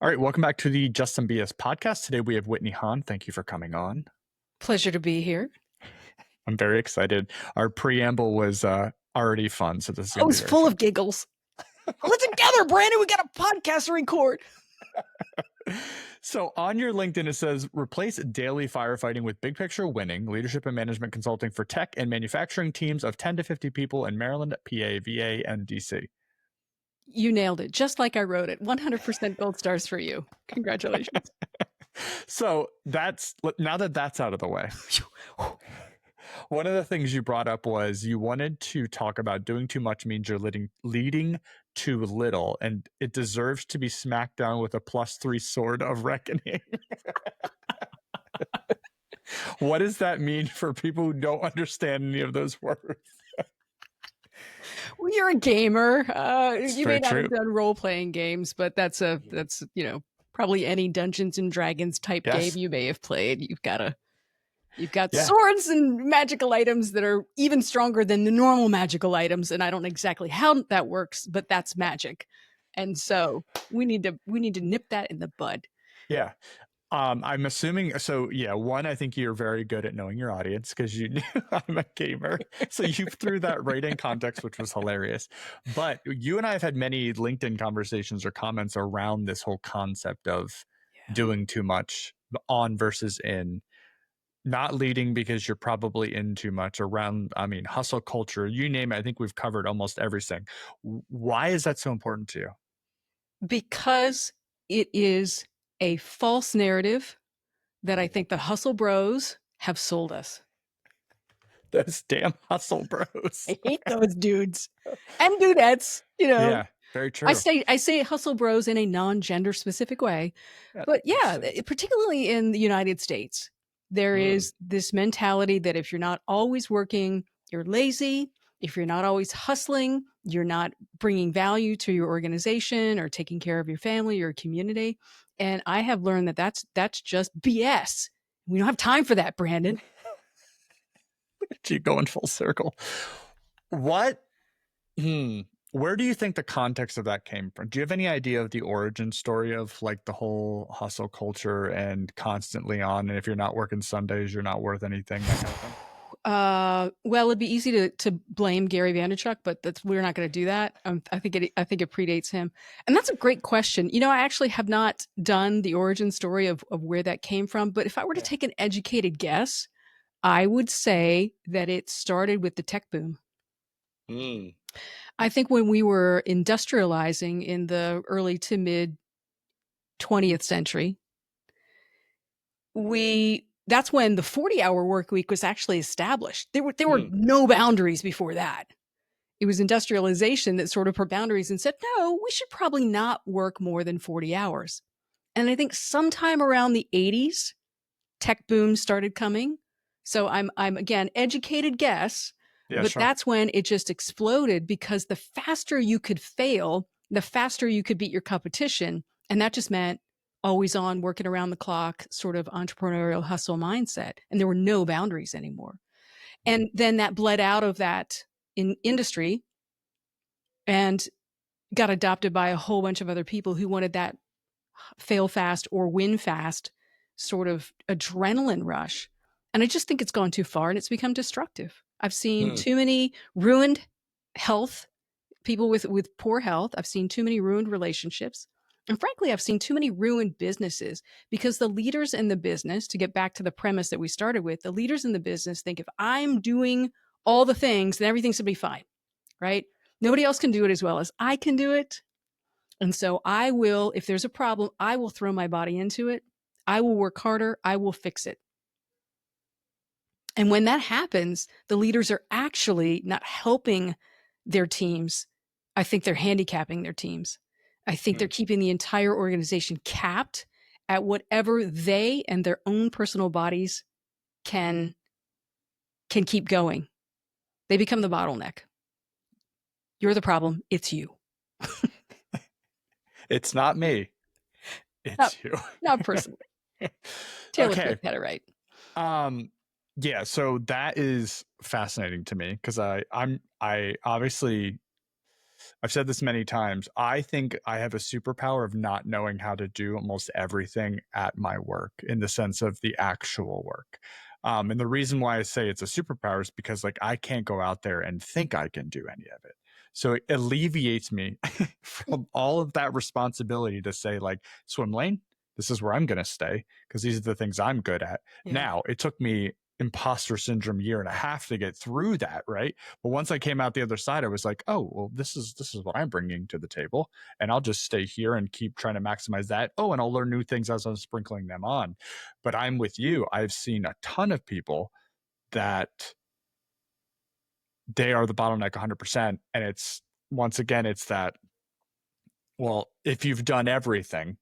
All right, welcome back to the Just Some BS podcast. Today we have Whitney Hahn. Thank you for coming on. Pleasure to be here. I'm very excited. Our preamble was already fun, so this is I was full fun. of giggles. Let's together, Brandon. We got a podcast to record. So on your LinkedIn, it says, replace daily firefighting with big picture winning, leadership and management consulting for tech and manufacturing teams of 10 to 50 people in Maryland, PA, VA, and DC. You nailed it, just like I wrote it. 100% gold stars for you. Congratulations. So now that that's out of the way, one of the things you brought up was you wanted to talk about doing too much means you're leading too little, and it deserves to be smacked down with a +3 sword of reckoning. What does that mean for people who don't understand any of those words? Well, you're a gamer. You may not true. have done role-playing games, but that's probably any Dungeons and Dragons type game you may have played. You've got swords and magical items that are even stronger than the normal magical items, and I don't know exactly how that works, but that's magic. And so we need to nip that in the bud. Yeah. I'm assuming, so yeah, one, I think you're very good at knowing your audience because you knew I'm a gamer. So you threw that right in context, which was hilarious. But you and I have had many LinkedIn conversations or comments around this whole concept of doing too much on versus in, not leading because you're probably in too much around, hustle culture, you name it. I think we've covered almost everything. Why is that so important to you? Because it is a false narrative that I think the hustle bros have sold us. Those damn hustle bros. I hate those dudes and dudettes, Yeah, very true. I say hustle bros in a non-gender specific way, but particularly in the United States, there is this mentality that if you're not always working, you're lazy. If you're not always hustling, you're not bringing value to your organization or taking care of your family or community. And I have learned that that's just BS. We don't have time for that, Brandon. Look at you going full circle. What? Where do you think the context of that came from? Do you have any idea of the origin story of like the whole hustle culture and constantly on? And if you're not working Sundays, you're not worth anything. That kind of thing? Well, it'd be easy to blame Gary Vaynerchuk, but we're not going to do that. I think it predates him. And that's a great question. I actually have not done the origin story of where that came from, but if I were to take an educated guess, I would say that it started with the tech boom. I think when we were industrializing in the early to mid 20th century, that's when the 40-hour work week was actually established. There were no boundaries before that. It was industrialization that sort of put boundaries and said, no, we should probably not work more than 40 hours. And I think sometime around the 80s, tech boom started coming. So I'm again, educated guess, but that's when it just exploded because the faster you could fail, the faster you could beat your competition. And that just meant always on, working around the clock, sort of entrepreneurial hustle mindset. And there were no boundaries anymore. And then that bled out of that in industry and got adopted by a whole bunch of other people who wanted that fail fast or win fast sort of adrenaline rush. And I just think it's gone too far and it's become destructive. I've seen too many ruined health, people with poor health. I've seen too many ruined relationships. And frankly, I've seen too many ruined businesses because the leaders in the business, to get back to the premise that we started with, the leaders in the business think if I'm doing all the things, then everything's going to be fine, right? Nobody else can do it as well as I can do it. And so I will, if there's a problem, I will throw my body into it. I will work harder. I will fix it. And when that happens, the leaders are actually not helping their teams. I think they're handicapping their teams. I think they're keeping the entire organization capped at whatever they and their own personal bodies can keep going. They become the bottleneck. You're the problem. It's you. It's not me. It's you. Not personally. Taylor Swift had it right. Yeah, so that is fascinating to me because I obviously I've said this many times. I think I have a superpower of not knowing how to do almost everything at my work in the sense of the actual work. And the reason why I say it's a superpower is because like I can't go out there and think I can do any of it. So it alleviates me from all of that responsibility to say like swim lane, this is where I'm going to stay because these are the things I'm good at. Yeah. Now, it took me imposter syndrome year and a half to get through that, right? But once I came out the other side, I was like, oh, well, this is what I'm bringing to the table, and I'll just stay here and keep trying to maximize that. Oh, and I'll learn new things as I'm sprinkling them on. But I'm with you. I've seen a ton of people that they are the bottleneck 100%, and it's once again, it's that. Well, if you've done everything,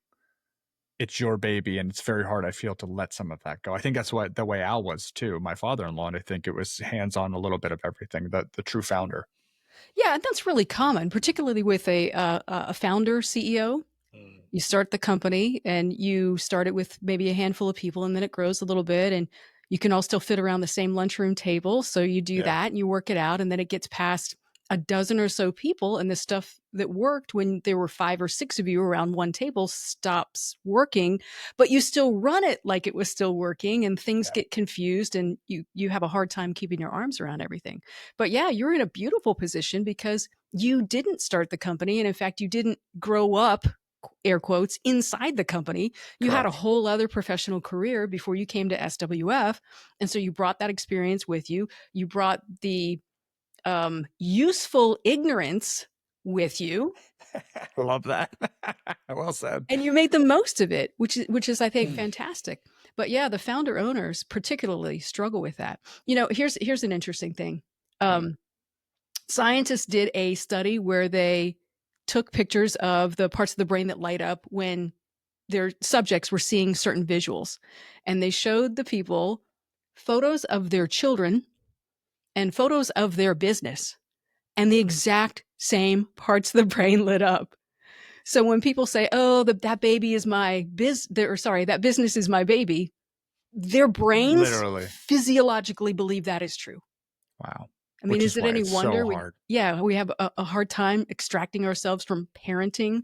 it's your baby, and it's very hard, I feel, to let some of that go. I think that's what the way Al was too, my father-in-law, and I think it was hands-on a little bit of everything, the true founder. Yeah, and that's really common, particularly with a founder CEO. You start the company and you start it with maybe a handful of people, and then it grows a little bit, and you can all still fit around the same lunchroom table. So you do Yeah, that and you work it out, and then it gets past a dozen or so people, and the stuff that worked when there were 5 or 6 of you around one table stops working, but you still run it like it was still working, and things yeah, get confused, and you have a hard time keeping your arms around everything. But yeah, you're in a beautiful position because you didn't start the company, and in fact, you didn't grow up, air quotes, inside the company. You had a correct. whole other professional career before you came to SWF. And so you brought that experience with you. You brought the useful ignorance with you, I love that. Well said. and you made the most of it, which is I think fantastic. But yeah, the founder owners particularly struggle with that. Here's an interesting thing. Mm. Um, Scientists did a study where they took pictures of the parts of the brain that light up when their subjects were seeing certain visuals. And they showed the people photos of their children and photos of their business, and the exact same parts of the brain lit up. So when people say, "Oh, that baby is my that business is my baby," their brains Literally. physiologically believe that is true. Wow. I mean, Which is is it why any it's so wonder hard. we have a hard time extracting ourselves from parenting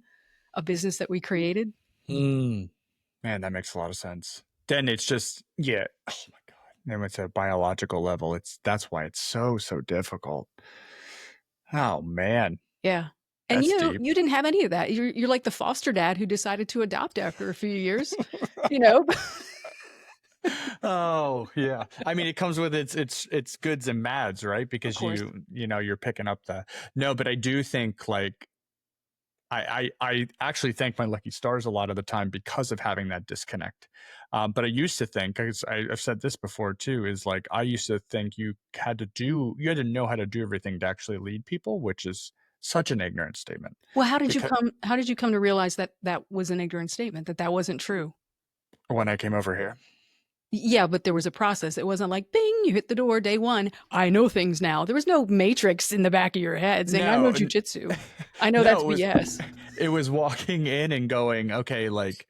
a business that we created? Mm. Man, that makes a lot of sense. Then it's just, yeah. Oh my God. And it's a biological level. That's why it's so, so difficult. Oh man, Yeah. And that's you deep. you didn't have any of that. You're like the foster dad who decided to adopt after a few years, you know? Oh yeah. I mean, it comes with its goods and bads, right? Of Because course. you're picking up the no, but I do think like I actually thank my lucky stars a lot of the time because of having that disconnect. But I used to think, because I've said this before too, is like I used to think you had to know how to do everything to actually lead people, which is such an ignorant statement. Well, how did you Because come to realize that that was an ignorant statement, that that wasn't true? when I came over here, Yeah, but there was a process. It wasn't like, bing, you hit the door, day one. I know things now. There was no matrix in the back of your head saying, I know no, jujitsu. I know no, that's BS. it was walking in and going, okay, like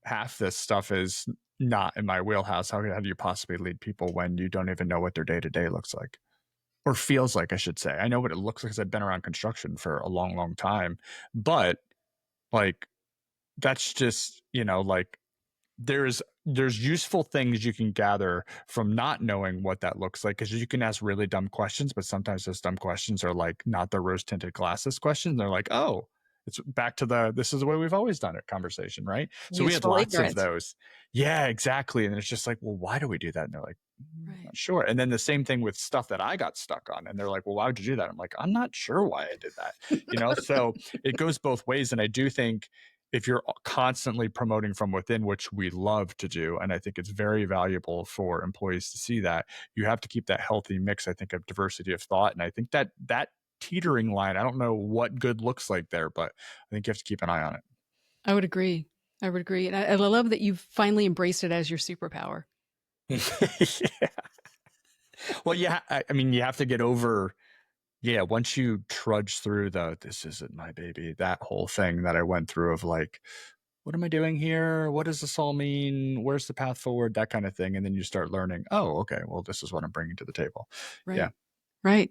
half this stuff is not in my wheelhouse. How do you possibly lead people when you don't even know what their day to day looks like? Or feels like, I should say. I know what it looks like because I've been around construction for a long, long time. But like that's just, like there's useful things you can gather from not knowing what that looks like because you can ask really dumb questions, but sometimes those dumb questions are like not the rose tinted glasses questions. They're like, oh, it's back to the this is the way we've always done it conversation, right? So we had Useful lots of ignorance. those. Yeah, exactly. And it's just like, well, why do we do that? And they're like, Right. not sure. And then the same thing with stuff that I got stuck on. And they're like, well, why would you do that? I'm like, I'm not sure why I did that. So it goes both ways. And I do think if you're constantly promoting from within, which we love to do, and I think it's very valuable for employees to see that, you have to keep that healthy mix, I think, of diversity of thought. And I think that teetering line, I don't know what good looks like there, but I think you have to keep an eye on I would agree. I would agree. And I love that you've finally embraced it as your superpower. it. Yeah. Well, yeah, I mean, you have to get over, yeah, once you trudge through this isn't my baby, that whole thing that I went through of like, what am I doing here? What does this all mean? Where's the path forward? That kind of thing. And then you start learning, oh, okay, well, this is what I'm bringing to the table. Yeah. Right. Right.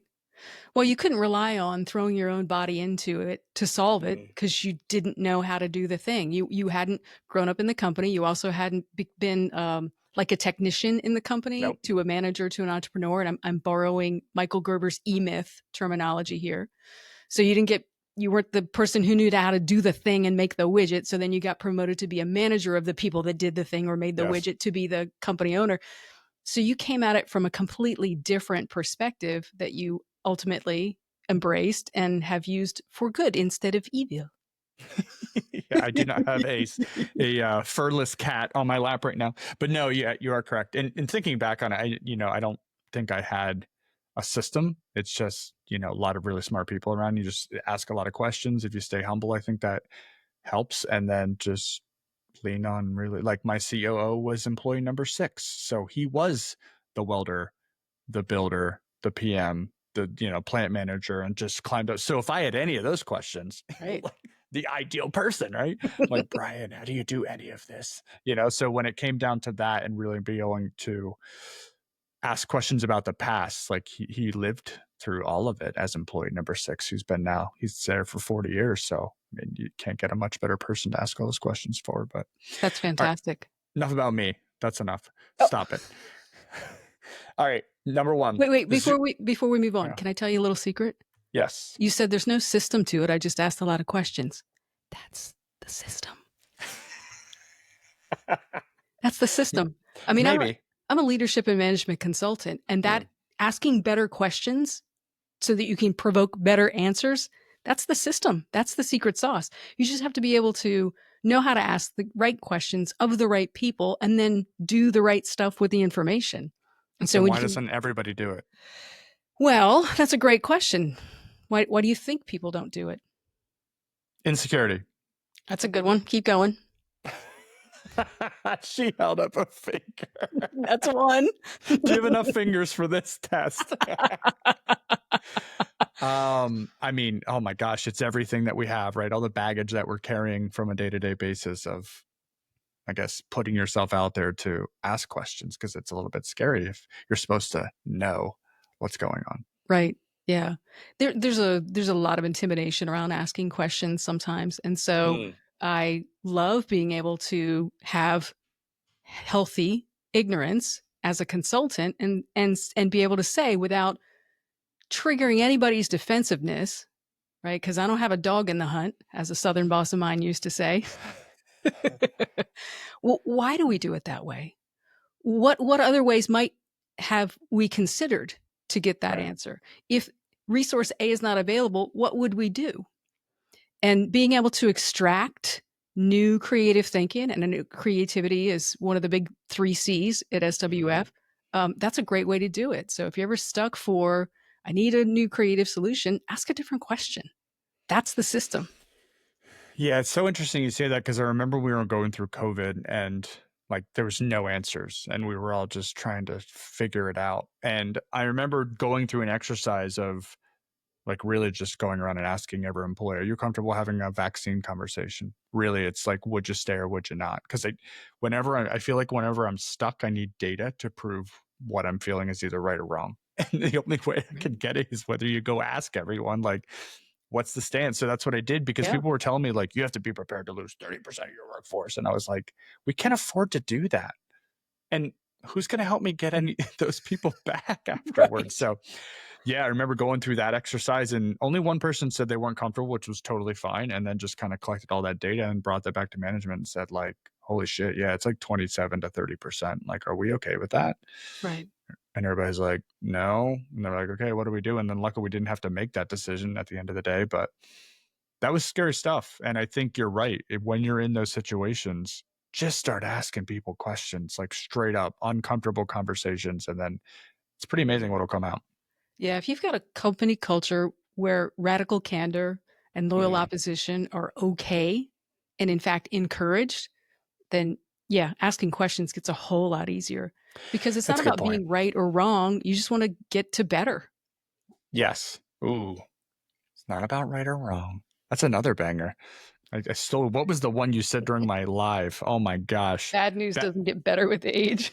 Well, you couldn't rely on throwing your own body into it to solve it because you didn't know how to do the thing. You hadn't grown up in the company. You also hadn't been like a technician in the company Nope. to a manager to an entrepreneur. And I'm borrowing Michael Gerber's E-Myth terminology here. So you weren't the person who knew how to do the thing and make the widget. So then you got promoted to be a manager of the people that did the thing or made the widget to be the company owner. So you came at it from a completely different perspective that you ultimately embraced and have used for good instead of evil. Yeah, I do not have a furless cat on my lap right now, but no, yeah, you are correct. And thinking back on it, I don't think I had a system. It's just, a lot of really smart people around. You just ask a lot of questions. If you stay humble, I think that helps. And then just lean on really, like my COO was employee number 6. So he was the welder, the builder, the PM, the, plant manager, and just climbed up. So if I had any of those questions, right. like the ideal person, right? Like, Brian, how do you do any of this? So when it came down to that and really being able to ask questions about the past, like he lived through all of it as employee number 6, he's there for 40 years. So I mean, you can't get a much better person to ask all those questions for. But that's fantastic. Right, enough about me. That's enough. Oh. Stop it. All right, number 1. Wait, before we move on, can I tell you a little secret? Yes. You said there's no system to it. I just asked a lot of questions. That's the system. That's the system. I mean, maybe. I'm a leadership and management consultant, and that asking better questions so that you can provoke better answers, that's the system. That's the secret sauce. You just have to be able to know how to ask the right questions of the right people and then do the right stuff with the information. And so why doesn't everybody do it? Well, that's a great question. Why do you think people don't do it? Insecurity. That's a good one. Keep going. She held up a finger. That's one. Do you have enough fingers for this test? I mean, oh my gosh, it's everything that we have, right? All the baggage that we're carrying from a day-to-day basis of, I guess, putting yourself out there to ask questions, because it's a little bit scary if you're supposed to know what's going on. Right. Yeah. There's a lot of intimidation around asking questions sometimes. And so I love being able to have healthy ignorance as a consultant and be able to say without triggering anybody's defensiveness, right? Because I don't have a dog in the hunt, as a Southern boss of mine used to say. Well, why do we do it that way? What other ways might have we considered to get that answer? If resource A is not available, what would we do? And being able to extract new creative thinking, and a new creativity is one of the big 3 C's at SWF. That's a great way to do it. So if you're ever stuck for, I need a new creative solution, ask a different question. That's the system. Yeah, it's so interesting you say that, because I remember we were going through COVID and like there was no answers and we were all just trying to figure it out. And I remember going through an exercise of like really just going around and asking every employee, are you comfortable having a vaccine conversation? Really, it's like, would you stay or would you not? Because I feel like whenever I'm stuck, I need data to prove what I'm feeling is either right or wrong. And the only way I can get it is whether you go ask everyone, like, what's the stance? So that's what I did, because people were telling me like, you have to be prepared to lose 30% of your workforce. And I was like, we can't afford to do that. And who's going to help me get any those people back afterwards? Right. So yeah, I remember going through that exercise, and only one person said they weren't comfortable, which was totally fine. And then just kind of collected all that data and brought that back to management and said like, holy shit, yeah, it's like 27 to 30%. Like, are we okay with that? Right. And everybody's like, no. And they're like, okay, what do we do? And then luckily we didn't have to make that decision at the end of the day, but that was scary stuff. And I think you're right. When you're in those situations, just start asking people questions, like straight up uncomfortable conversations. And then it's pretty amazing what'll come out. Yeah. If you've got a company culture where radical candor and loyal opposition are okay, and in fact encouraged, then yeah, asking questions gets a whole lot easier, because it's not about being right or wrong. You just want to get to better. Yes. Ooh, it's not about right or wrong. That's another banger. I stole, what was the one you said during my live? Oh my gosh. Bad news doesn't get better with age.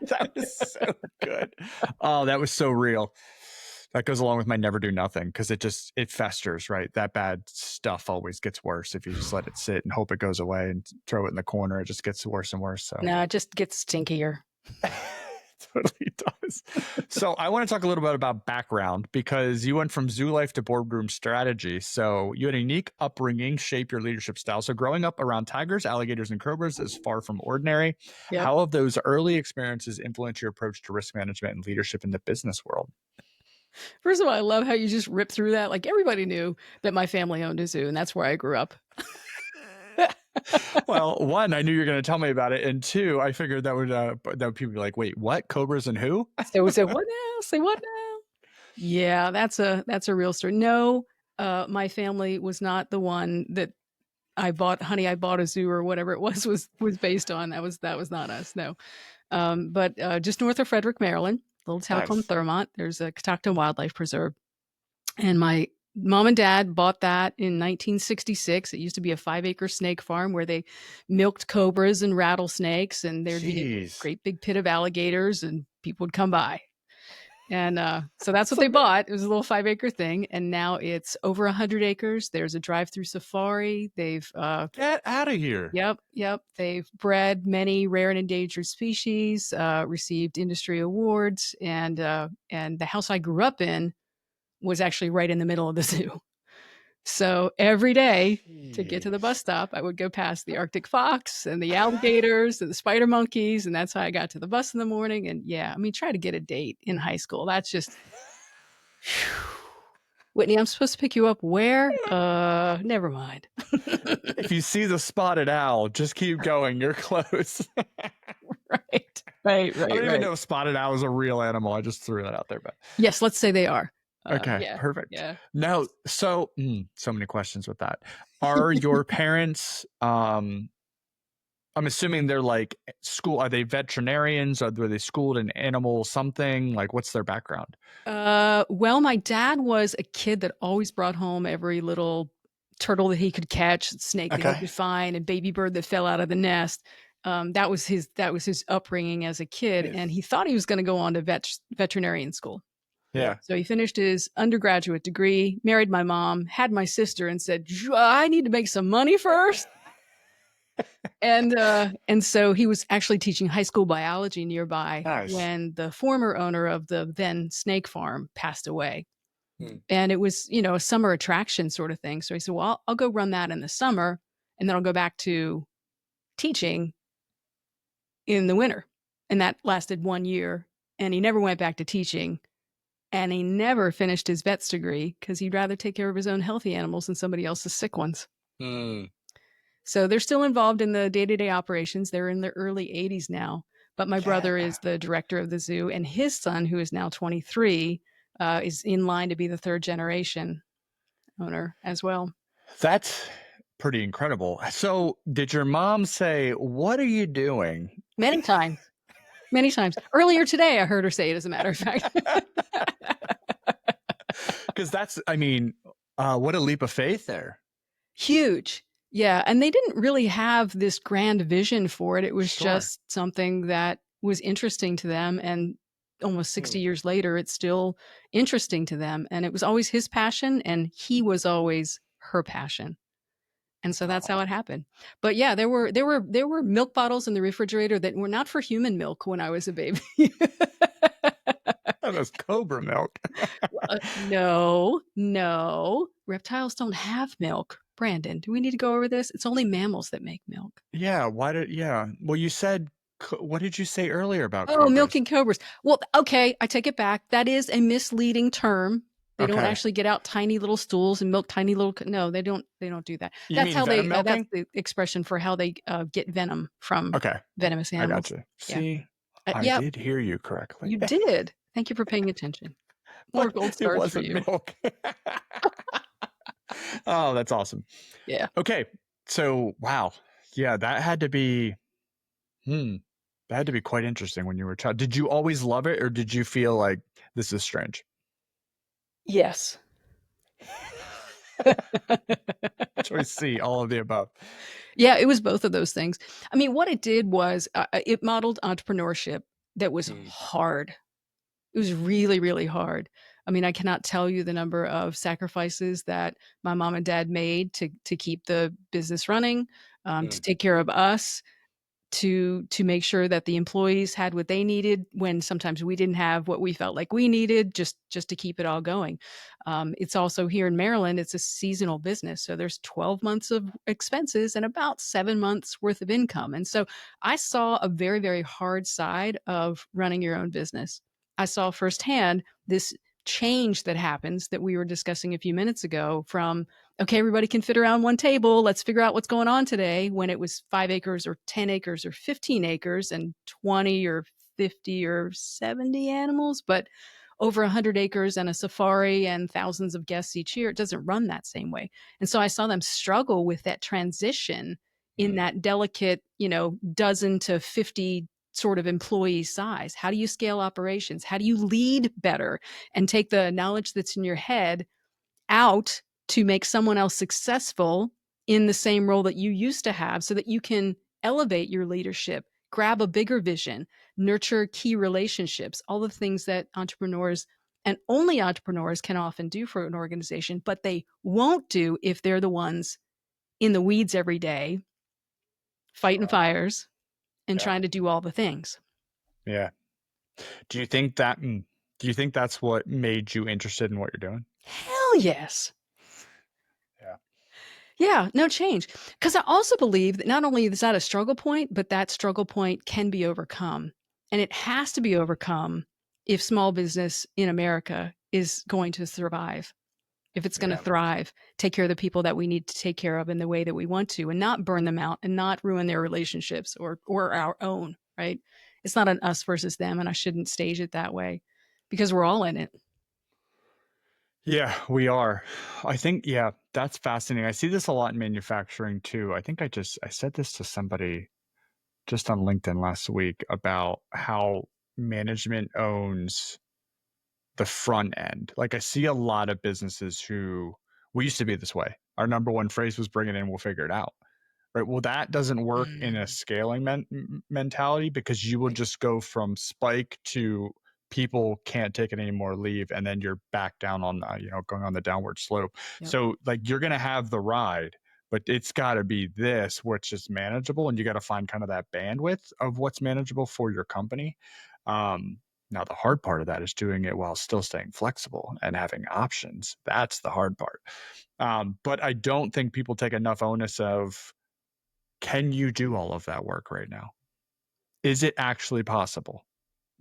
That was so good. Oh, that was so real. That goes along with my never do nothing because it festers, right? That bad stuff always gets worse if you just let it sit and hope it goes away and throw it in the corner. It just gets worse and worse. So No, it just gets stinkier. totally does. So I want to talk a little bit about background because you went from zoo life to boardroom strategy. So you had a unique upbringing shape your leadership style. So growing up around tigers, alligators, and cobras is far from ordinary. Yep. How have those early experiences influenced your approach to risk management and leadership in the business world? First of all, I love how you just ripped through that. Like everybody knew that my family owned a zoo, and that's where I grew up. Well, one, I knew you were going to tell me about it, and two, I figured that would people be like, "Wait, what? Cobras and who?" So what now? Say what now? Yeah, that's a real story. No, my family was not the one that I bought. Honey, I bought a zoo or whatever it was based on. That was not us. No, but just north of Frederick, Maryland, a little town called Nice. Thurmont. There's a Catoctin Wildlife Preserve, and my mom and dad bought that in 1966. It used to be a 5-acre snake farm where they milked cobras and rattlesnakes, and there'd be a great big pit of alligators, and people would come by. And so that's what they bought. It was a little 5-acre thing, and now it's over 100 acres. There's a drive-through safari. They've Get out of here. Yep. They've bred many rare and endangered species, received industry awards, and the house I grew up in was actually right in the middle of the zoo. So every day to get to the bus stop, I would go past the Arctic fox and the alligators and the spider monkeys. And that's how I got to the bus in the morning. And yeah, I mean, try to get a date in high school. That's just, Whitney, I'm supposed to pick you up where? Never mind. If you see the spotted owl, just keep going. You're close. Right. I don't even know if spotted owl is a real animal. I just threw that out there, but yes, let's say they are. Okay, yeah, perfect. Yeah. Now, so many questions with that. Are your parents, I'm assuming they're like school, are they veterinarians? Were they schooled in animal something? Like, what's their background? Well, my dad was a kid that always brought home every little turtle that he could catch, snake that he could find, and baby bird that fell out of the nest. That was his upbringing as a kid, and he thought he was going to go on to veterinarian school. Yeah. So he finished his undergraduate degree, married my mom, had my sister, and said, "I need to make some money first." And so he was actually teaching high school biology nearby when the former owner of the then snake farm passed away. And it was, a summer attraction sort of thing. So he said, well, I'll go run that in the summer, and then I'll go back to teaching in the winter. And that lasted 1 year, and he never went back to teaching. And he never finished his vet's degree because he'd rather take care of his own healthy animals than somebody else's sick ones. So they're still involved in the day-to-day operations. They're in their early 80s now. But my brother is the director of the zoo, and his son, who is now 23, is in line to be the third generation owner as well. That's pretty incredible. So did your mom say, "What are you doing?" Many times. Many times. Earlier today, I heard her say it, as a matter of fact. Because that's, what a leap of faith there. Huge. Yeah. And they didn't really have this grand vision for it. It was just something that was interesting to them. And almost 60 years later, it's still interesting to them. And it was always his passion, and he was always her passion. And so that's how it happened. But yeah, there were milk bottles in the refrigerator that were not for human milk when I was a baby. That was cobra milk. No. Reptiles don't have milk. Brandon, do we need to go over this? It's only mammals that make milk. Yeah. Well, you said, what did you say earlier about cobras? Milking cobras. Well, okay, I take it back. That is a misleading term. They don't actually get out tiny little stools and milk tiny little. No, they don't do that. That's how they. That's the expression for how they get venom from venomous animals. I got you. See, I did hear you correctly. You did. Thank you for paying attention. More gold stars for you. Milk. Oh, that's awesome. Yeah. Okay. So, wow. Yeah, that had to be. That had to be quite interesting when you were a child. Did you always love it, or did you feel like this is strange? Yes. Choice C, all of the above. Yeah, it was both of those things. I mean, what it did was it modeled entrepreneurship that was hard. It was really, really hard. I mean, I cannot tell you the number of sacrifices that my mom and dad made to keep the business running, to Mm. take care of us, to make sure that the employees had what they needed when sometimes we didn't have what we felt like we needed, just to keep it all going. It's also here in Maryland, it's a seasonal business. So there's 12 months of expenses and about 7 months worth of income. And so I saw a very, very hard side of running your own business. I saw firsthand this change that happens that we were discussing a few minutes ago from, okay, everybody can fit around one table. Let's figure out what's going on today, when it was 5 acres or 10 acres or 15 acres and 20 or 50 or 70 animals, but over 100 acres and a safari and thousands of guests each year. It doesn't run that same way. And so I saw them struggle with that transition in Mm. that delicate, dozen to 50 sort of employee size. How do you scale operations? How do you lead better and take the knowledge that's in your head out to make someone else successful in the same role that you used to have, so that you can elevate your leadership, grab a bigger vision, nurture key relationships, all the things that entrepreneurs and only entrepreneurs can often do for an organization, but they won't do if they're the ones in the weeds every day, fighting Right. fires and Yeah. trying to do all the things. Yeah. Do you think that's what made you interested in what you're doing? Hell yes. Yeah. Yeah, no change. Because I also believe that not only is that a struggle point, but that struggle point can be overcome. And it has to be overcome if small business in America is going to survive, if it's going to Yeah. thrive, take care of the people that we need to take care of in the way that we want to, and not burn them out and not ruin their relationships or our own, right? It's not an us versus them, and I shouldn't stage it that way because we're all in it. Yeah, we are. I think, yeah, that's fascinating. I see this a lot in manufacturing too. I think I said this to somebody just on LinkedIn last week about how management owns the front end. Like I see a lot of businesses who we used to be this way. Our number one phrase was bring it in, we'll figure it out. Right. Well, that doesn't work in a Mm, scaling mentality, because you will right. just go from spike to people can't take it anymore, leave, and then you're back down on, going on the downward slope. Yep. So, like, you're going to have the ride, but it's got to be this, which is manageable. And you got to find kind of that bandwidth of what's manageable for your company. Now, the hard part of that is doing it while still staying flexible and having options. That's the hard part. But I don't think people take enough onus of, can you do all of that work right now? Is it actually possible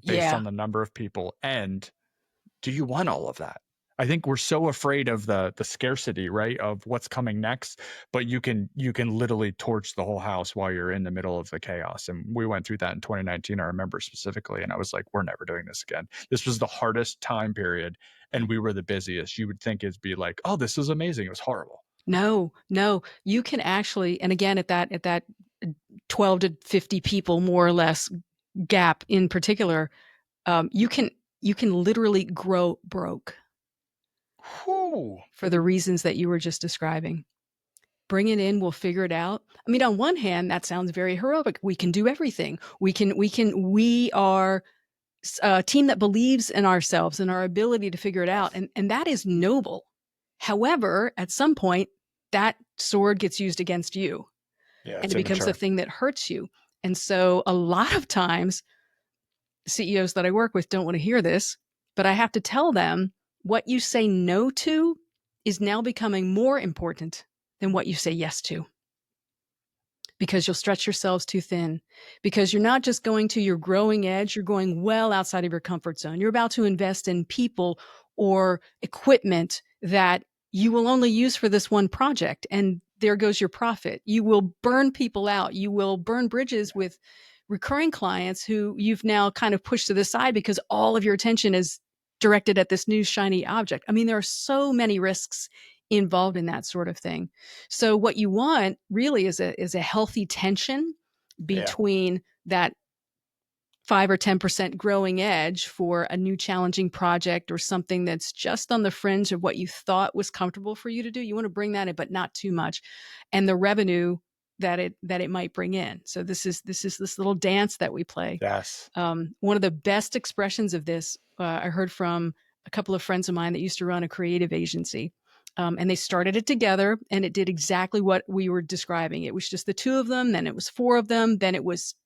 based Yeah. on the number of people? And do you want all of that? I think we're so afraid of the scarcity, right? Of what's coming next, but you can literally torch the whole house while you're in the middle of the chaos. And we went through that in 2019, I remember specifically, and I was like, we're never doing this again. This was the hardest time period and we were the busiest. You would think it'd be like, oh, this is amazing. It was horrible. No, no, you can actually, and again, at that 12 to 50 people, more or less, gap in particular, you can literally grow broke Whew. for the reasons that you were just describing. Bring it in, we'll figure it out. I mean, on one hand, that sounds very heroic. We can do everything. We are a team that believes in ourselves and our ability to figure it out. Yes. And that is noble. However, at some point, that sword gets used against you Yeah. and It's it becomes the immature. thing that hurts you. And so a lot of times, CEOs that I work with don't want to hear this, but I have to tell them what you say no to is now becoming more important than what you say yes to, because you'll stretch yourselves too thin, because you're not just going to your growing edge, you're going well outside of your comfort zone. You're about to invest in people or equipment that you will only use for this one project. And there goes your profit. You will burn people out. You will burn bridges with recurring clients who you've now kind of pushed to the side because all of your attention is directed at this new shiny object. I mean, there are so many risks involved in that sort of thing. So what you want really is a healthy tension Yeah. between that 5 or 10% growing edge for a new challenging project or something that's just on the fringe of what you thought was comfortable for you to do. You want to bring that in, but not too much. And the revenue that it might bring in. So this little dance that we play. Yes. One of the best expressions of this I heard from a couple of friends of mine that used to run a creative agency. And they started it together, and it did exactly what we were describing. It was just the two of them, then it was four of them, then it was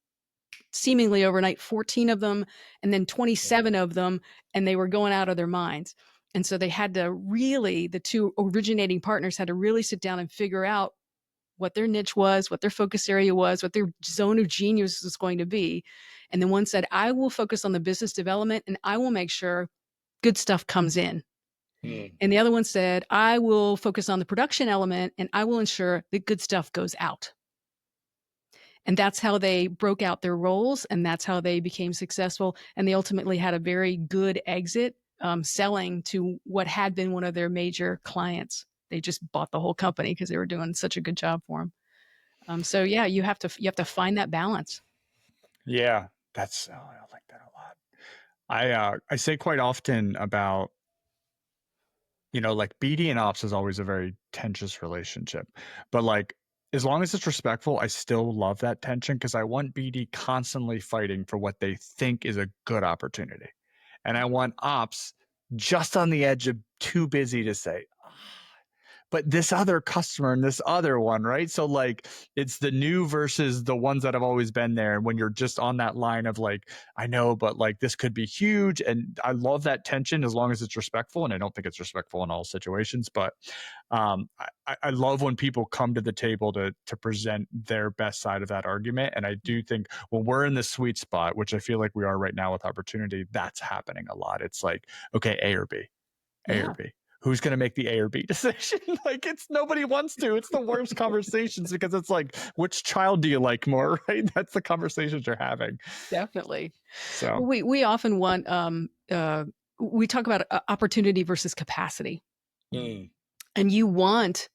seemingly overnight 14 of them, and then 27 of them, and they were going out of their minds. And so they had to really, the two originating partners had to really sit down and figure out what their niche was, what their focus area was, what their zone of genius was going to be. And then one said, I will focus on the business development and I will make sure good stuff comes in. And the other one said, I will focus on the production element and I will ensure that good stuff goes out. And that's how they broke out their roles, and that's how they became successful. And they ultimately had a very good exit, selling to what had been one of their major clients. They just bought the whole company because they were doing such a good job for them. So yeah, you have to find that balance. Yeah, I like that a lot. I say quite often about, like BD and ops is always a very tenuous relationship, but like as long as it's respectful, I still love that tension because I want BD constantly fighting for what they think is a good opportunity, and I want ops just on the edge of too busy to say, but this other customer and this other one, right? So like it's the new versus the ones that have always been there. And when you're just on that line of like, I know, but like this could be huge. And I love that tension as long as it's respectful. And I don't think it's respectful in all situations, but I love when people come to the table to present their best side of that argument. And I do think when we're in the sweet spot, which I feel like we are right now with opportunity, that's happening a lot. It's like, okay, A or B, A or B. Who's going to make the A or B decision? Like it's nobody wants to. It's the worst conversations because it's like, which child do you like more? Right? That's the conversations you're having. Definitely. So we often want, we talk about opportunity versus capacity. And you want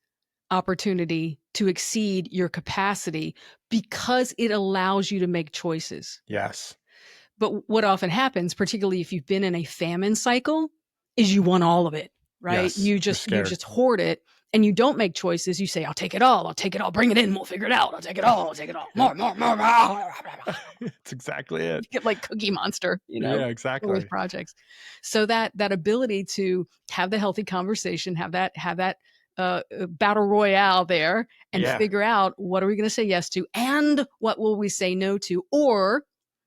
opportunity to exceed your capacity because it allows you to make choices. yes. But what often happens, particularly if you've been in a famine cycle, is you want all of it, right? Yes, You you're just hoard it and you don't make choices. You say, I'll take it all. I'll take it all. Bring it in. We'll figure it out. I'll take it all. I'll take it all. More. That's exactly it. You get like Cookie Monster, Yeah, exactly. with projects. So that ability to have the healthy conversation, have that battle royale there and figure out what are we going to say yes to and what will we say no to, or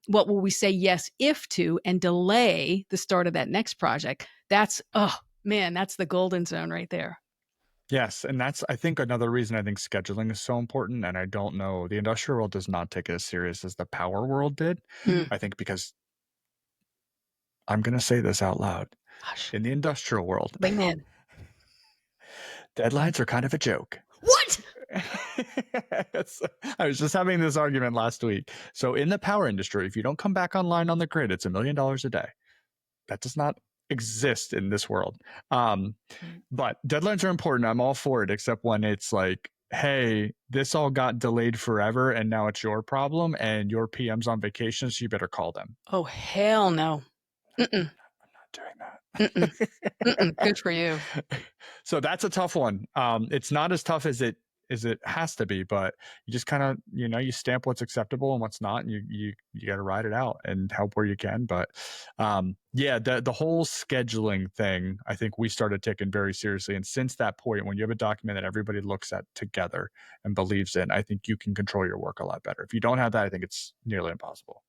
what will we say yes if to and delay the start of that next project. That's, oh man, that's the golden zone right there. Yes. And that's, I think, another reason I think scheduling is so important. And I don't know, the industrial world does not take it as serious as the power world did. I think because I'm going to say this out loud. Gosh. In the industrial world, Amen. Deadlines are kind of a joke. What? I was just having this argument last week. So in the power industry, if you don't come back online on the grid, it's $1 million a day. That does not exist in this world. But deadlines are important. I'm all for it, except when it's like, hey, this all got delayed forever and now it's your problem and your PM's on vacation, so you better call them. Oh, hell no. I'm not doing that. Good for you. So that's a tough one. It's not as tough as it has to be, but you just kind of, you stamp what's acceptable and what's not, and you got to ride it out and help where you can. But the whole scheduling thing, I think we started taking very seriously. And since that point, when you have a document that everybody looks at together and believes in, I think you can control your work a lot better. If you don't have that, I think it's nearly impossible.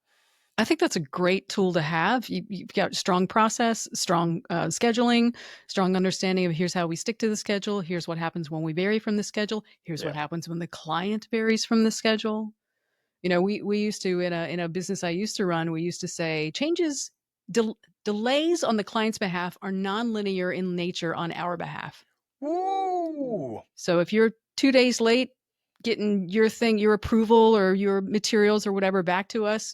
I think that's a great tool to have. You've got strong process, strong scheduling, strong understanding of here's how we stick to the schedule. Here's what happens when we vary from the schedule. Here's what happens when the client varies from the schedule. We used to, in a business I used to run, we used to say changes, delays on the client's behalf are nonlinear in nature on our behalf. Ooh. So if you're 2 days late getting your thing, your approval or your materials or whatever back to us,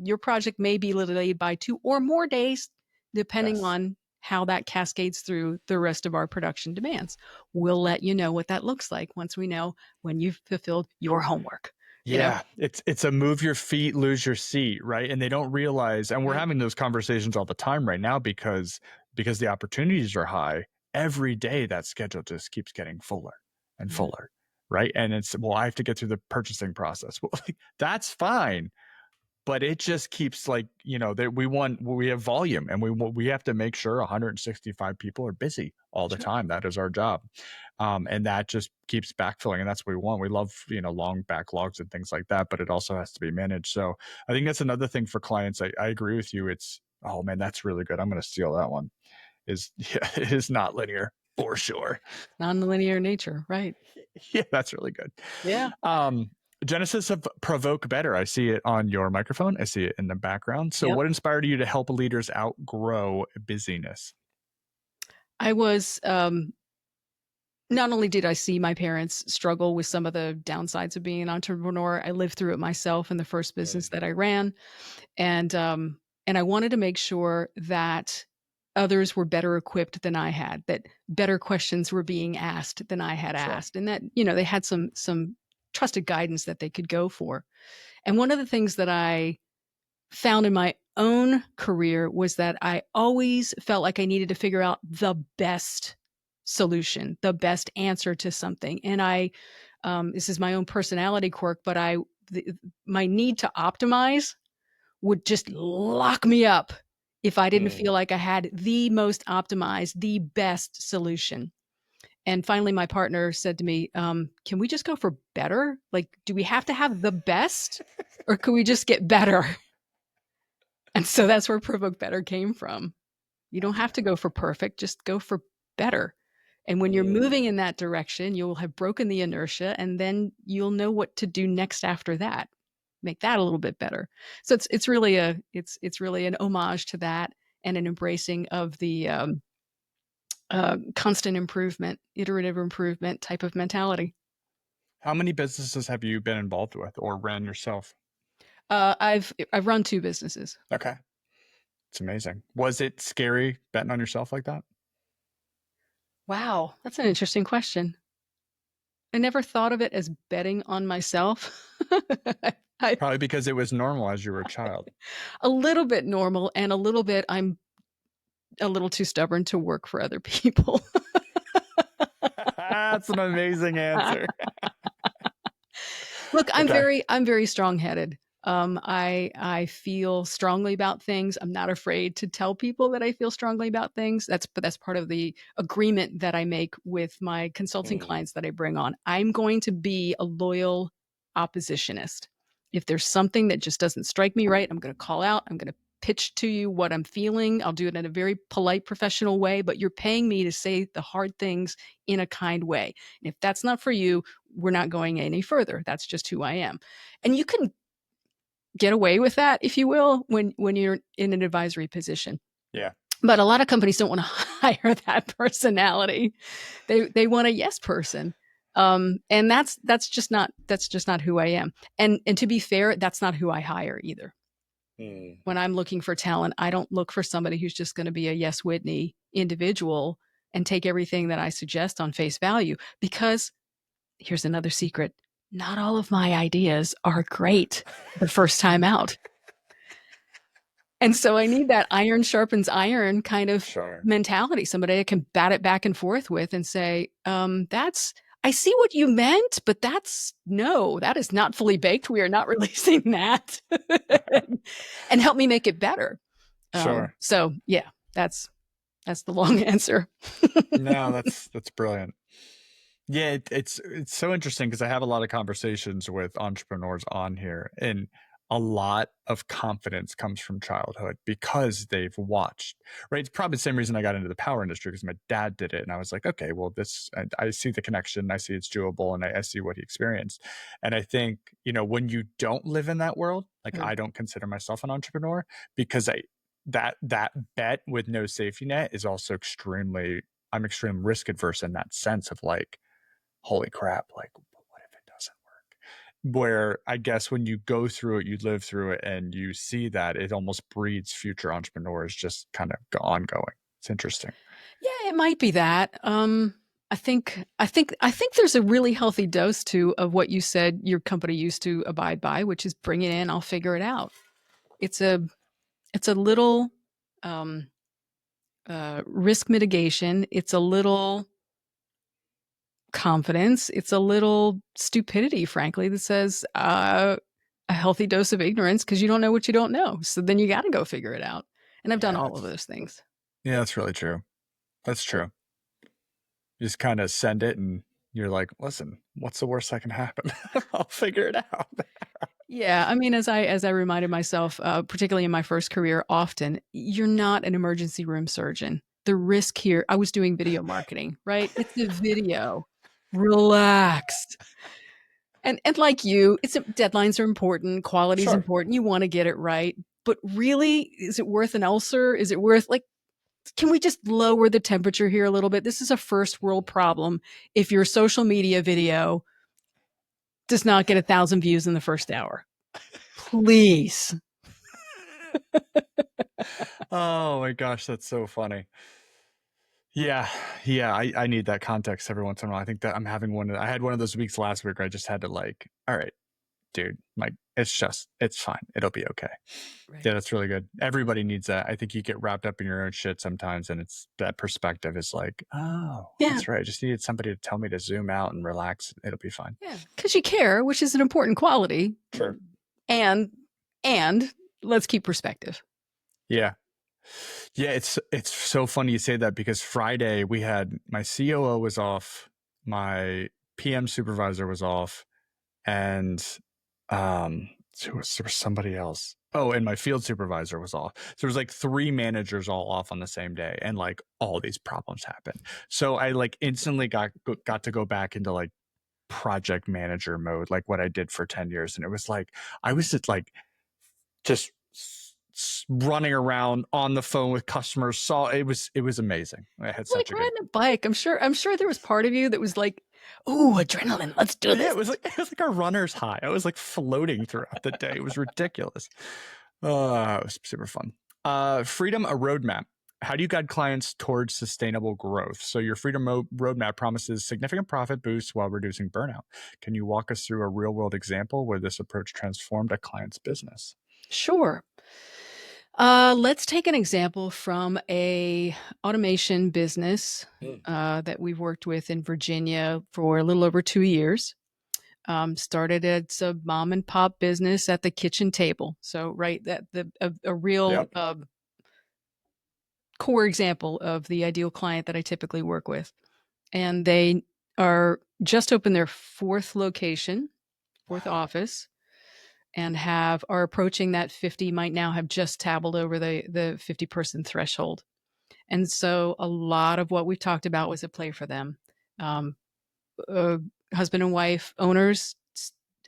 your project may be delayed by 2 or more days, depending on how that cascades through the rest of our production demands. We'll let you know what that looks like once we know when you've fulfilled your homework. Yeah, it's a move your feet, lose your seat, right? And they don't realize, and we're having those conversations all the time right now because the opportunities are high. Every day that schedule just keeps getting fuller and fuller, right? And it's, well, I have to get through the purchasing process. Well, that's fine. but it just keeps like, that we have volume, and we have to make sure 165 people are busy all the Sure. time. That is our job. And that just keeps backfilling, and that's what we want. We love, long backlogs and things like that, but it also has to be managed. So I think that's another thing for clients. I agree with you. It's, oh man, that's really good. I'm going to steal that one. Yeah, it is not linear for sure. Non-linear nature, right? Yeah, that's really good. Yeah. Genesis of Provoke Better. I see it on your microphone. I see it in the background. So Yep. what inspired you to help leaders outgrow busyness? I was not only did I see my parents struggle with some of the downsides of being an entrepreneur, I lived through it myself in the first business that I ran, and I wanted to make sure that others were better equipped than I had, that better questions were being asked than I had Sure. asked, and that they had some trusted guidance that they could go for. And one of the things that I found in my own career was that I always felt like I needed to figure out the best solution, the best answer to something. And this is my own personality quirk, but my need to optimize would just lock me up if I didn't feel like I had the most optimized, the best solution. And finally, my partner said to me, can we just go for better? Like, do we have to have the best, or could we just get better? And so that's where Provoke Better came from. You don't have to go for perfect, just go for better. And when you're moving in that direction, you'll have broken the inertia, and then you'll know what to do next after that. Make that a little bit better. So it's really an homage to that, and an embracing of the constant improvement, iterative improvement type of mentality. How many businesses have you been involved with or ran yourself? I've run 2 businesses. Okay. It's amazing. Was it scary betting on yourself like that? Wow, that's an interesting question. I never thought of it as betting on myself. Probably because it was normal as you were a child. A little bit normal, and a little bit I'm a little too stubborn to work for other people. That's an amazing answer. Look, I'm Okay. very strong-headed. I feel strongly about things. I'm not afraid to tell people that I feel strongly about things. That's part of the agreement that I make with my consulting clients that I bring on. I'm going to be a loyal oppositionist. If there's something that just doesn't strike me right, I'm going to call out. I'm going to pitch to you what I'm feeling. I'll do it in a very polite, professional way, but you're paying me to say the hard things in a kind way. And if that's not for you, we're not going any further. That's just who I am. And you can get away with that, if you will, when you're in an advisory position. Yeah. But a lot of companies don't want to hire that personality. They want a yes person. And that's just not who I am. And to be fair, that's not who I hire either. When I'm looking for talent, I don't look for somebody who's just going to be a yes Whitney individual and take everything that I suggest on face value, because here's another secret. Not all of my ideas are great the first time out. And so I need that iron sharpens iron kind of mentality, somebody I can bat it back and forth with and say, I see what you meant, but that is not fully baked. We are not releasing that. And help me make it better. Sure. So yeah, that's the long answer. No, that's brilliant. Yeah, it's so interesting because I have a lot of conversations with entrepreneurs on here, and a lot of confidence comes from childhood because they've watched, right? It's probably the same reason I got into the power industry, because my dad did it. And I was like, okay, well, I see the connection, I see it's doable, and I see what he experienced. And I think, when you don't live in that world, like I don't consider myself an entrepreneur, because that bet with no safety net is also I'm extremely risk adverse in that sense of like, holy crap, like what if it doesn't work? Where I guess when you go through it, you live through it, and you see that it almost breeds future entrepreneurs just kind of ongoing. It's interesting. Yeah, it might be that. I think there's a really healthy dose too of what you said your company used to abide by, which is bring it in, I'll figure it out. It's a little risk mitigation. It's a little confidence. It's a little stupidity, frankly, that says, a healthy dose of ignorance because you don't know what you don't know. So then you got to go figure it out. And I've done all of those things. Yeah, that's really true. That's true. You just kind of send it and you're like, listen, what's the worst that can happen? I'll figure it out. Yeah, I mean, as I reminded myself, particularly in my first career, often you're not an emergency room surgeon. The risk here, I was doing video marketing, right? It's a video. Relax. And like you, deadlines are important, quality is important. You want to get it right, but really, is it worth an ulcer? Is it worth can we just lower the temperature here a little bit? This is a first world problem. If your social media video does not get 1,000 views in the first hour, please. Oh my gosh, that's so funny. Yeah, I need that context every once in a while. I think that I'm having I had one of those weeks last week where I just had to all right, dude, it's fine. It'll be okay. Right. Yeah, that's really good. Everybody needs that. I think you get wrapped up in your own shit sometimes, and it's that perspective is that's right. I just needed somebody to tell me to zoom out and relax. It'll be fine. Yeah, because you care, which is an important quality. Sure. And let's keep perspective. Yeah. Yeah, it's so funny you say that because Friday we had my COO was off, my PM supervisor was off, and there was somebody else. Oh, and my field supervisor was off. So there was 3 managers all off on the same day, and all these problems happened. So I instantly got to go back into project manager mode, like what I did for 10 years, and it was I was just running around on the phone with customers. It was amazing. I had such riding a bike. I'm sure there was part of you that was ooh, adrenaline, let's do this. Yeah, it was like a runner's high. I was floating throughout the day. It was ridiculous. It was super fun. Freedom, a roadmap. How do you guide clients towards sustainable growth? So your Freedom roadmap promises significant profit boosts while reducing burnout. Can you walk us through a real world example where this approach transformed a client's business? Sure. Let's take an example from a automation business that we've worked with in Virginia for a little over 2 years. Started as a mom and pop business at the kitchen table. So, right, that a real core example of the ideal client that I typically work with. And they are just opened their 4th location, 4th office, and are approaching that 50, might now have just tabbled over the 50-person threshold. And so a lot of what we've talked about was a play for them. Husband and wife owners,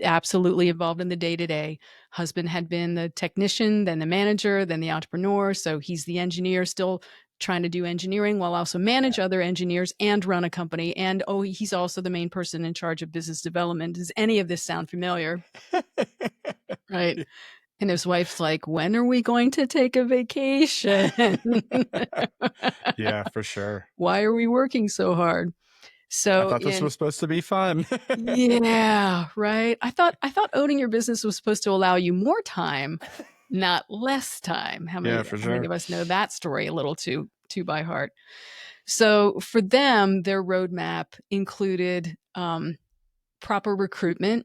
absolutely involved in the day-to-day. Husband had been the technician, then the manager, then the entrepreneur. So he's the engineer, still trying to do engineering while also manage other engineers and run a company. And he's also the main person in charge of business development. Does any of this sound familiar? Right. And his wife's like, when are we going to take a vacation? Yeah, for sure. Why are we working so hard? So I thought this was supposed to be fun. Yeah, right. I thought owning your business was supposed to allow you more time, not less time. How many of us know that story a little too by heart? So for them, their roadmap included proper recruitment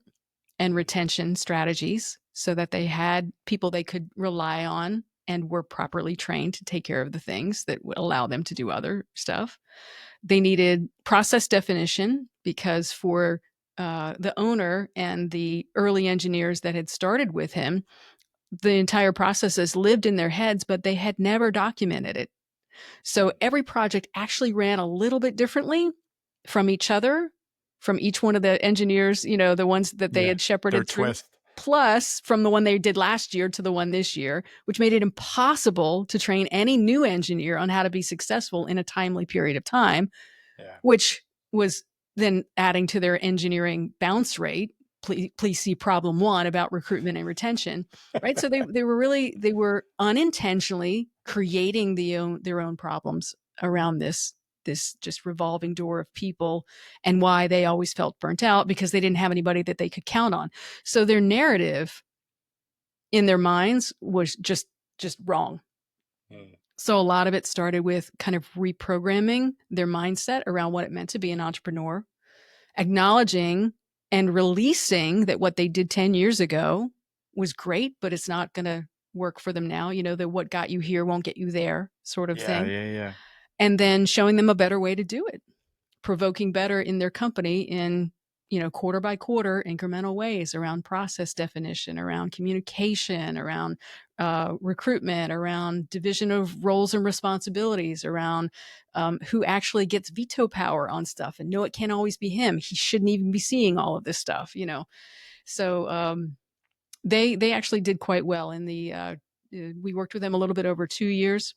and retention strategies so that they had people they could rely on and were properly trained to take care of the things that would allow them to do other stuff. They needed process definition because for the owner and the early engineers that had started with him, the entire processes lived in their heads, but they had never documented it. So every project actually ran a little bit differently from each other, from each one of the engineers, the ones that they had shepherded through. Plus from the one they did last year to the one this year, which made it impossible to train any new engineer on how to be successful in a timely period of time, which was then adding to their engineering bounce rate. Please see problem 1 about recruitment and retention, right? So they were unintentionally creating their own problems around this just revolving door of people, and why they always felt burnt out because they didn't have anybody that they could count on. So their narrative in their minds was just wrong. So a lot of it started with kind of reprogramming their mindset around what it meant to be an entrepreneur, acknowledging and releasing that what they did 10 years ago was great, but it's not going to work for them now. The what got you here won't get you there sort of Yeah, thing. yeah, yeah. And then showing them a better way to do it, provoking better in their company in, quarter by quarter incremental ways around process definition, around communication, around recruitment, around division of roles and responsibilities, around who actually gets veto power on stuff. And no, it can't always be him. He shouldn't even be seeing all of this stuff, So they actually did quite well in we worked with them a little bit over 2 years.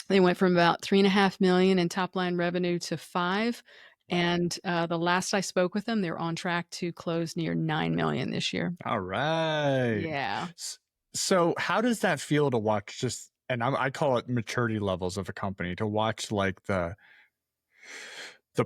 They went from about 3.5 million in top line revenue to 5. Wow. And the last I spoke with them, they're on track to close near 9 million this year. All right. Yeah. So how does that feel to watch and I call it maturity levels of a company, to watch like the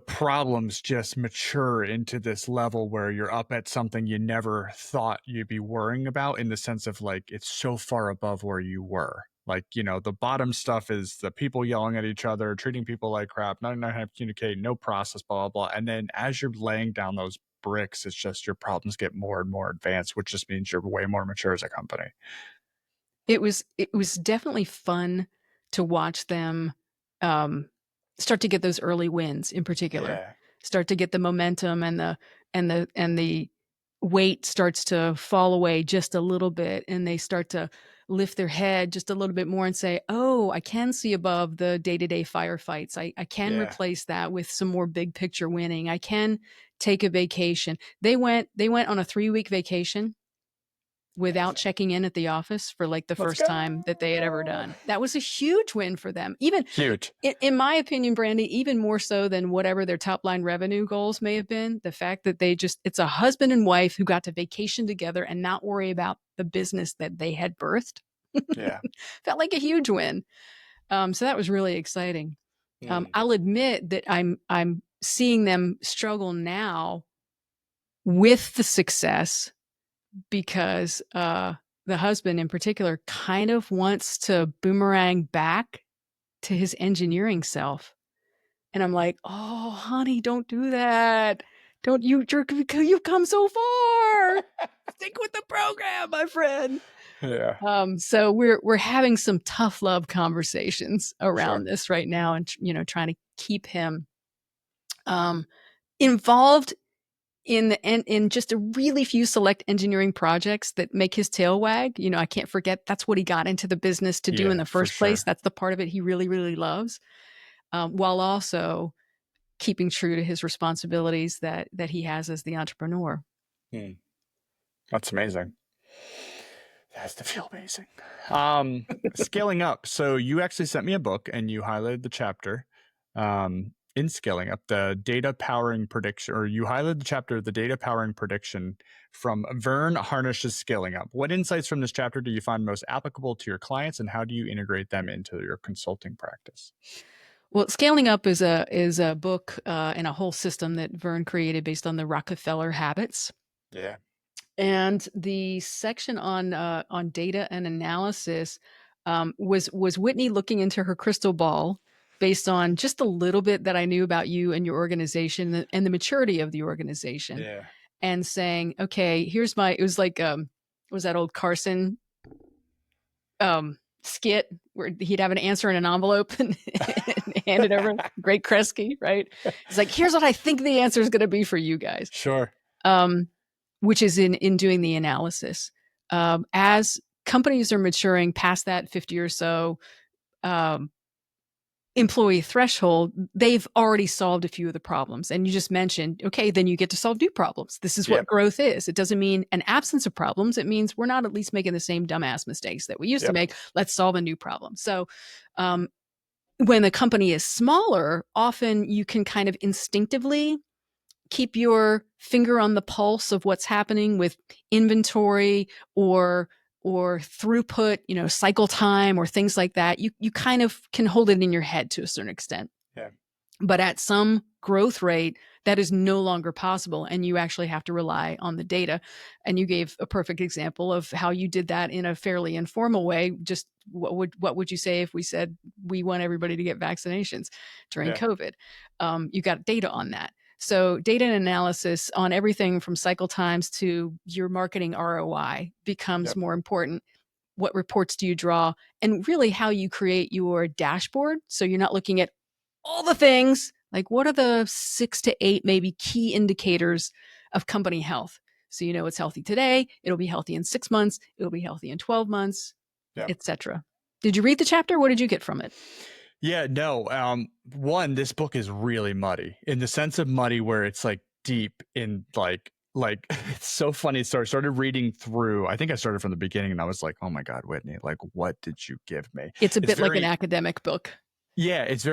problems just mature into this level where you're up at something you never thought you'd be worrying about, in the sense of like, it's so far above where you were. Like, the bottom stuff is the people yelling at each other, treating people like crap, not knowing how to communicate, no process, blah, blah, blah. And then as you're laying down those bricks, it's just your problems get more and more advanced, which just means you're way more mature as a company. It was definitely fun to watch them start to get those early wins in particular. Yeah. Start to get the momentum, and the weight starts to fall away just a little bit, and they start to lift their head just a little bit more and say, oh, I can see above the day-to-day firefights. I can replace that with some more big picture winning. I can take a vacation. They went on a 3-week vacation without checking in at the office for like the first time that they had ever done. That was a huge win for them. Even huge. In my opinion, Brandy, even more so than whatever their top line revenue goals may have been, the fact that it's a husband and wife who got to vacation together and not worry about the business that they had birthed. Yeah. Felt like a huge win. So that was really exciting. I'll admit that I'm seeing them struggle now with the success, because the husband in particular kind of wants to boomerang back to his engineering self. And I'm like, oh, honey, don't do that. Don't you jerk, you've come so far. Stick with the program, my friend. Yeah. So we're having some tough love conversations around Sure. this right now, and trying to keep him involved in just a really few select engineering projects that make his tail wag. I can't forget that's what he got into the business to do in the first place. That's the part of it he really, really loves, while also keeping true to his responsibilities that he has as the entrepreneur. That's amazing. That has to feel amazing. Scaling up. So you actually sent me a book and you highlighted the chapter in Scaling Up, the data powering prediction, or you highlighted the chapter, the data powering prediction from Vern Harnish's Scaling Up. What insights from this chapter do you find most applicable to your clients, and how do you integrate them into your consulting practice? Well, Scaling Up is a book and a whole system that Vern created based on the Rockefeller habits. Yeah. And the section on data and analysis was Whitney looking into her crystal ball based on just a little bit that I knew about you and your organization and the maturity of the organization. Yeah. And saying, okay, it was like, was that old Carson skit where he'd have an answer in an envelope and hand it over? Great Kresge, right? It's like, here's what I think the answer is going to be for you guys. Sure. Which is in doing the analysis. As companies are maturing past that 50 or so employee threshold, they've already solved a few of the problems. And you just mentioned, okay, then you get to solve new problems. This is what growth is. It doesn't mean an absence of problems. It means we're not at least making the same dumbass mistakes that we used to make. Let's solve a new problem. So when the company is smaller, often you can kind of instinctively keep your finger on the pulse of what's happening with inventory or throughput, cycle time or things like that. You kind of can hold it in your head to a certain extent. Yeah. But at some growth rate, that is no longer possible, and you actually have to rely on the data. And you gave a perfect example of how you did that in a fairly informal way. Just what would you say if we said we want everybody to get vaccinations during COVID? You got data on that. So data and analysis on everything from cycle times to your marketing ROI becomes more important. What reports do you draw? And really how you create your dashboard. So you're not looking at all the things, like what are the 6 to 8 maybe key indicators of company health? So you know it's healthy today, it'll be healthy in 6 months, it'll be healthy in 12 months, etc. Did you read the chapter? What did you get from it? Yeah, no. One, this book is really muddy in the sense of muddy where it's like deep in like it's so funny. So I started reading through, I think I started from the beginning and I was like, oh my God, Whitney, like what did you give me? It's a bit like an academic book. Yeah, it's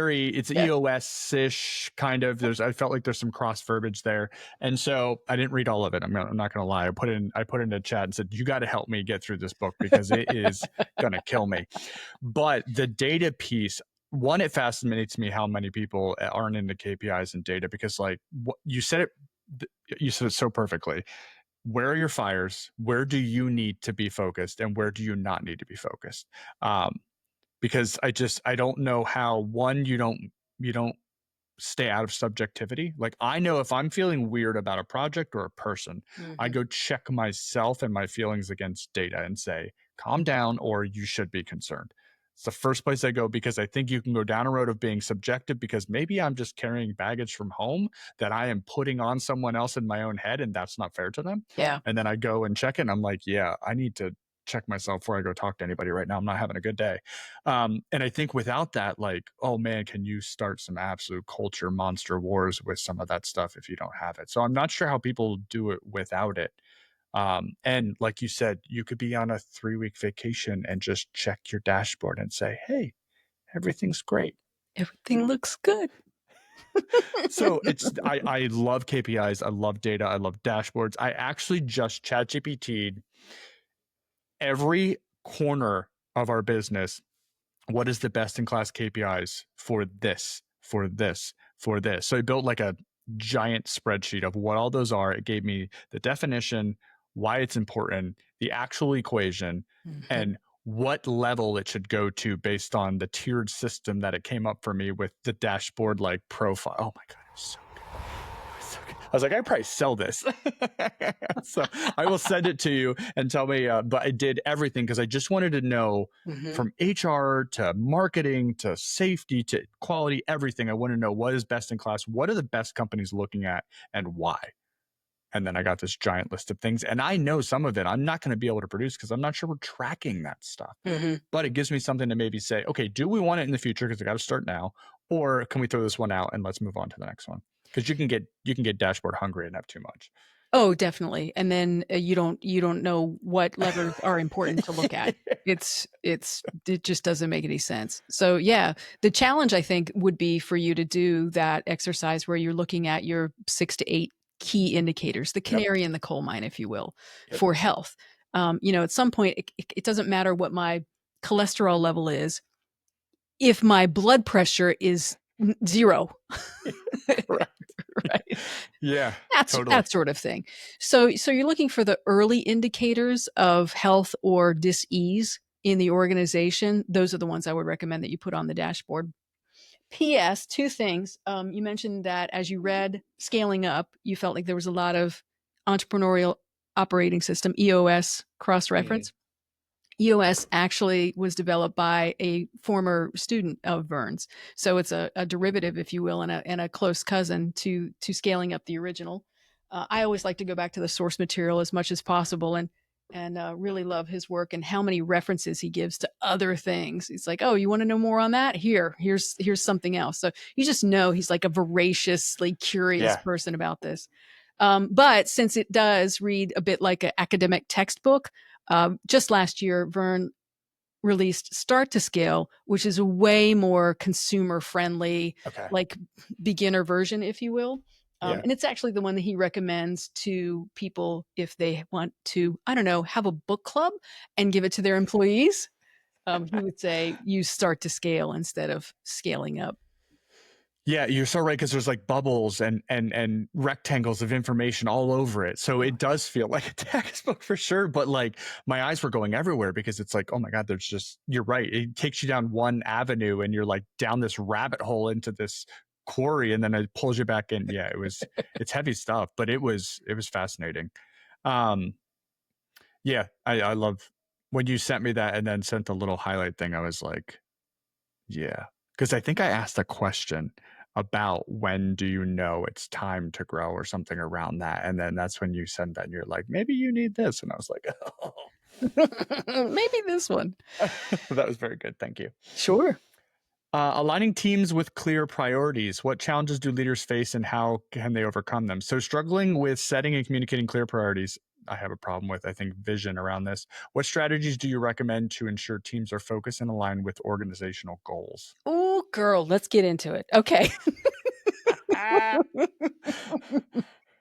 EOS-ish kind of. I felt like there's some cross verbiage there. And so I didn't read all of it. I'm not gonna lie. I put in a chat and said, you got to help me get through this book because it is gonna kill me. But the data piece, one, it fascinates me how many people aren't into KPIs and data because like you said it so perfectly. Where are your fires? Where do you need to be focused and where do you not need to be focused? Because I don't know how, one, you don't stay out of subjectivity. Like I know if I'm feeling weird about a project or a person, I go check myself and my feelings against data and say, calm down or you should be concerned. It's the first place I go because I think you can go down a road of being subjective because maybe I'm just carrying baggage from home that I am putting on someone else in my own head and that's not fair to them. Yeah. And then I go and check it and I'm like, yeah, I need to check myself before I go talk to anybody right now. I'm not having a good day. And I think without that, like, oh man, can you start some absolute culture monster wars with some of that stuff if you don't have it? So I'm not sure how people do it without it. And like you said, you could be on a 3-week vacation and just check your dashboard and say, hey, everything's great. Everything looks good. So I love KPIs. I love data. I love dashboards. I actually just ChatGPT'd every corner of our business. What is the best in class KPIs for this, for this, for this? So I built like a giant spreadsheet of what all those are. It gave me the definition, why it's important, the actual equation, and what level it should go to based on the tiered system that it came up for me with the dashboard like profile. Oh my God, it was so good. I was like, I probably sell this. So I will send it to you and tell me, but I did everything because I just wanted to know from HR to marketing to safety to quality, everything. I want to know what is best in class. What are the best companies looking at and why? And then I got this giant list of things. And I know some of it I'm not going to be able to produce because I'm not sure we're tracking that stuff. But it gives me something to maybe say, okay, do we want it in the future? Because I got to start now. Or can we throw this one out and let's move on to the next one? Because you can get dashboard hungry and have too much. Oh, definitely. And then you don't know what levers are important to look at. It just doesn't make any sense. So yeah, the challenge I think would be for you to do that exercise where you're looking at your 6 to 8 key indicators, the canary in the coal mine, if you will, for health. At some point, it doesn't matter what my cholesterol level is. If my blood pressure is 0, Right. Yeah, totally. that sort of thing. So you're looking for the early indicators of health or dis-ease in the organization. Those are the ones I would recommend that you put on the dashboard. P.S. 2 things. You mentioned that as you read Scaling Up, you felt like there was a lot of entrepreneurial operating system, EOS, cross-reference. EOS actually was developed by a former student of Vern's. So it's a derivative, if you will, and a close cousin to Scaling Up, the original. I always like to go back to the source material as much as possible and really love his work and how many references he gives to other things. He's like, oh, you want to know more on that? Here's something else. So you just know he's like a voraciously curious person about this. But since it does read a bit like an academic textbook, just last year, Vern released Start to Scale, which is a way more consumer friendly, like beginner version, if you will. And it's actually the one that he recommends to people if they want to, I don't know, have a book club and give it to their employees. He would say use Start to Scale instead of Scaling Up. Yeah, you're so right because there's like bubbles and rectangles of information all over it. So it does feel like a textbook for sure. But like my eyes were going everywhere because it's like, oh my God, you're right. It takes you down one avenue and you're like down this rabbit hole into this quarry and then it pulls you back in. Yeah, it's heavy stuff, but it was fascinating. Yeah, I love when you sent me that and then sent the little highlight thing. I was like, yeah, because I think I asked a question about when do you know it's time to grow or something around that. And then that's when you sent that and you're like, maybe you need this. And I was like, oh, maybe this one. that was very good. Thank you. Sure. Aligning teams with clear priorities. What challenges do leaders face and how can they overcome them? So struggling with setting and communicating clear priorities, I have a problem with, I think, vision around this. What strategies do you recommend to ensure teams are focused and aligned with organizational goals? Oh, girl, let's get into it. Okay.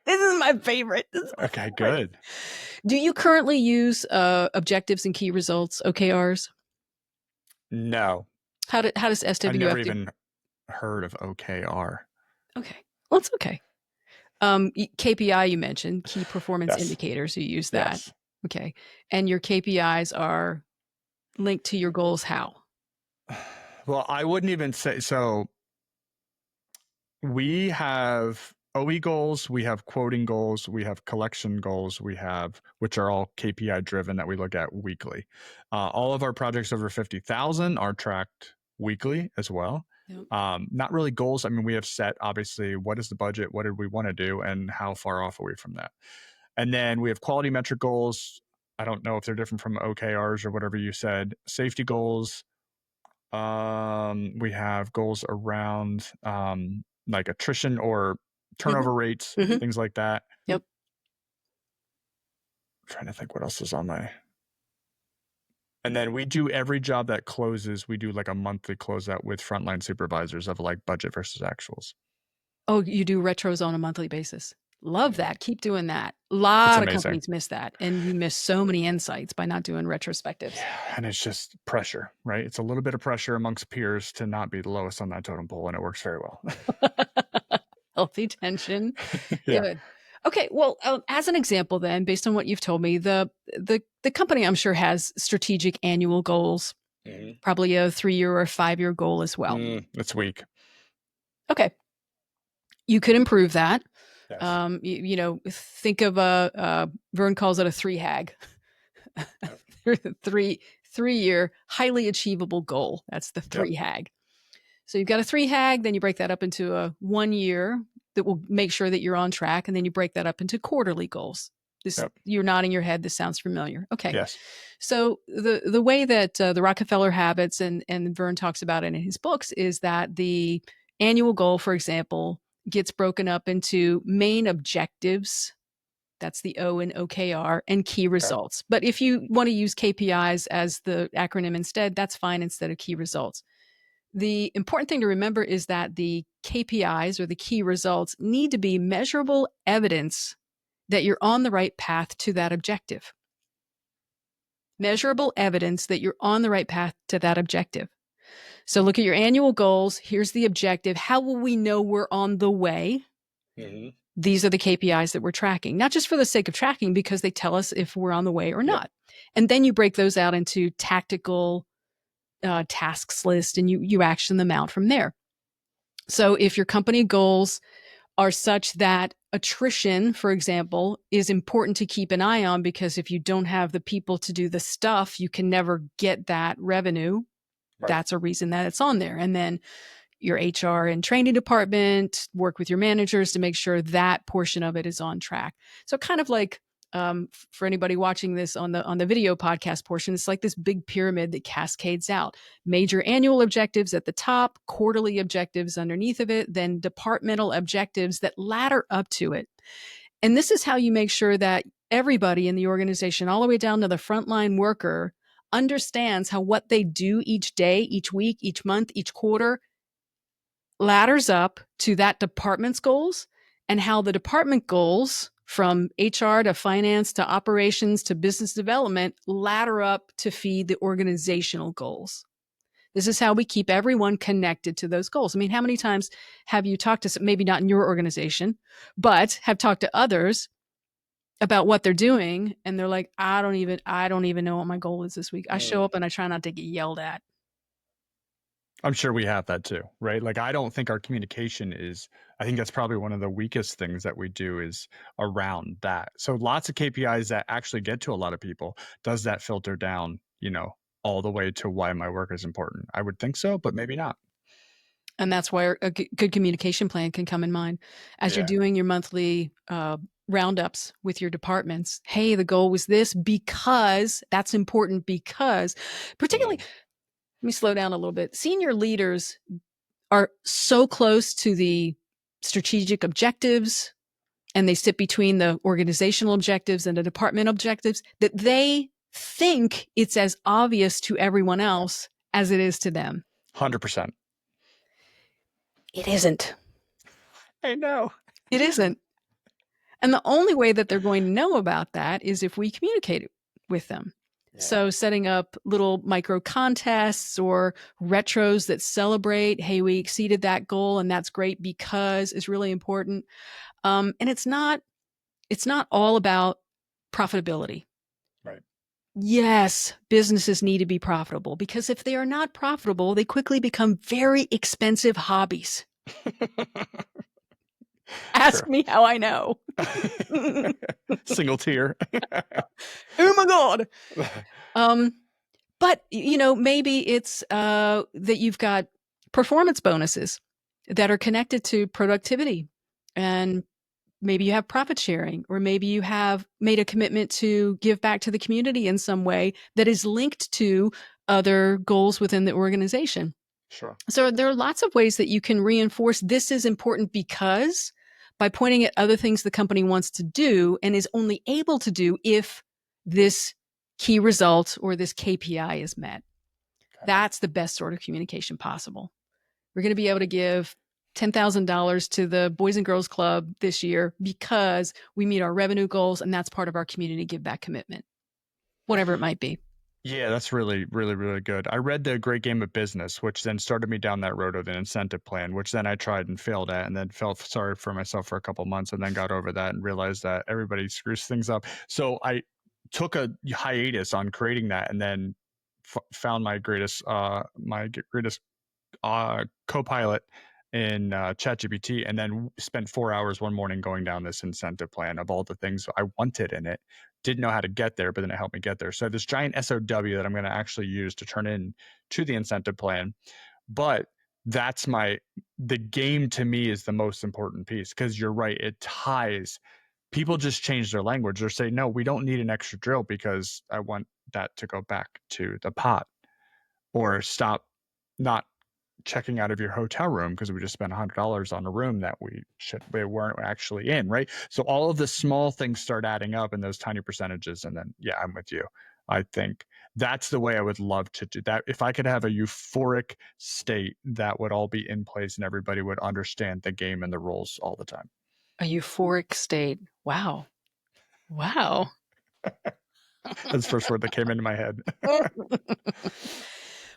This is my favorite. Okay, good. Do you currently use objectives and key results, OKRs? No. How does SWF I've never do? even heard of OKR. Okay. Well, it's okay. KPI you mentioned, key performance Yes. indicators, you use that. Yes. Okay. And your KPIs are linked to your goals how? Well, I wouldn't even say so. We have OE goals, we have quoting goals, we have collection goals, which are all KPI driven that we look at weekly. All of our projects over 50,000 are tracked weekly as well. Yep. Not really goals. I mean, we have set, obviously, what is the budget? What did we want to do? And how far off are we from that? And then we have quality metric goals. I don't know if they're different from OKRs or whatever you said. Safety goals. We have goals around like attrition or turnover rates, things like that. Yep. I'm trying to think what else is on my. And then we do every job that closes, we do like a monthly closeout with frontline supervisors of like budget versus actuals. Oh, you do retros on a monthly basis. Love that. Keep doing that. A lot of companies miss that. And you miss so many insights by not doing retrospectives. Yeah, and it's just pressure, right? It's a little bit of pressure amongst peers to not be the lowest on that totem pole, and it works very well. Healthy tension. Yeah. Good. Okay, well, as an example then, based on what you've told me, the company I'm sure has strategic annual goals, probably a 3-year or 5-year goal as well. It's weak. Okay. You could improve that. Yes. Think of Vern calls it a 3-hag. 3-year highly achievable goal. That's the 3-hag. So you've got a 3-hag, then you break that up into a 1 year that will make sure that you're on track, and then you break that up into quarterly goals. You're nodding your head. This sounds familiar. Okay. Yes. So the way that the Rockefeller habits and Vern talks about it in his books is that the annual goal, for example, gets broken up into main objectives. That's the O in OKR, and key results. But if you want to use KPIs as the acronym instead, that's fine instead of key results. The important thing to remember is that the KPIs or the key results need to be measurable evidence that you're on the right path to that objective. Measurable evidence that you're on the right path to that objective. So look at your annual goals. Here's the objective. How will we know we're on the way? These are the KPIs that we're tracking, not just for the sake of tracking, because they tell us if we're on the way or not. And then you break those out into tactical tasks list, and you action them out from there. So if your company goals are such that attrition, for example, is important to keep an eye on, because if you don't have the people to do the stuff, you can never get that revenue. Right. That's a reason that it's on there. And then your HR and training department work with your managers to make sure that portion of it is on track. So kind of like for anybody watching this on the video podcast portion, it's like this big pyramid that cascades out. Major annual objectives at the top, quarterly objectives underneath of it, then departmental objectives that ladder up to it. And this is how you make sure that everybody in the organization, all the way down to the frontline worker, understands how what they do each day, each week, each month, each quarter ladders up to that department's goals, and how the department goals from HR to finance to operations to business development ladder up to feed the organizational goals. This is how we keep everyone connected to those goals. I mean, how many times have you talked to, maybe not in your organization, but have talked to others about what they're doing, and they're like, I don't even know what my goal is this week. I show up and I try not to get yelled at. I'm sure we have that too, right? Like, I don't think our communication is, I think that's probably one of the weakest things that we do is around that. So lots of KPIs that actually get to a lot of people. Does that filter down, all the way to why my work is important? I would think so, but maybe not. And that's why a good communication plan can come in mind as you're Yeah. doing your monthly roundups with your departments. Hey, the goal was this because that's important because, particularly, let me slow down a little bit. Senior leaders are so close to the strategic objectives and they sit between the organizational objectives and the department objectives that they think it's as obvious to everyone else as it is to them. 100%. It isn't. I know. It isn't. And the only way that they're going to know about that is if we communicate it with them. Yeah. So setting up little micro contests or retros that celebrate, hey, we exceeded that goal and that's great because is really important. And it's not all about profitability. Right. Yes, businesses need to be profitable because if they are not profitable, they quickly become very expensive hobbies. Ask me how I know. Single tier. Oh my God. But maybe it's that you've got performance bonuses that are connected to productivity, and maybe you have profit sharing, or maybe you have made a commitment to give back to the community in some way that is linked to other goals within the organization. Sure. So there are lots of ways that you can reinforce this is important because by pointing at other things the company wants to do and is only able to do if this key result or this KPI is met. Okay. That's the best sort of communication possible. We're going to be able to give $10,000 to the Boys and Girls Club this year because we meet our revenue goals and that's part of our community give back commitment, whatever it might be. Yeah, that's really, really, really good. I read The Great Game of Business, which then started me down that road of an incentive plan, which then I tried and failed at, and then felt sorry for myself for a couple months, and then got over that and realized that everybody screws things up. So I took a hiatus on creating that, and then found my greatest co-pilot in ChatGPT, and then spent 4 hours one morning going down this incentive plan of all the things I wanted in it. Didn't know how to get there, but then it helped me get there. So this giant SOW that I'm going to actually use to turn in to the incentive plan. But that's the game to me is the most important piece, because you're right. It ties. People just change their language or say, no, we don't need an extra drill because I want that to go back to the pot, or stop not checking out of your hotel room because we just spent $100 on a room that we weren't actually in, right? So all of the small things start adding up in those tiny percentages, and then I'm with you. I think that's the way I would love to do that. If I could have a euphoric state, that would all be in place and everybody would understand the game and the rules all the time. A euphoric state. Wow. Wow. That's the first word that came into my head.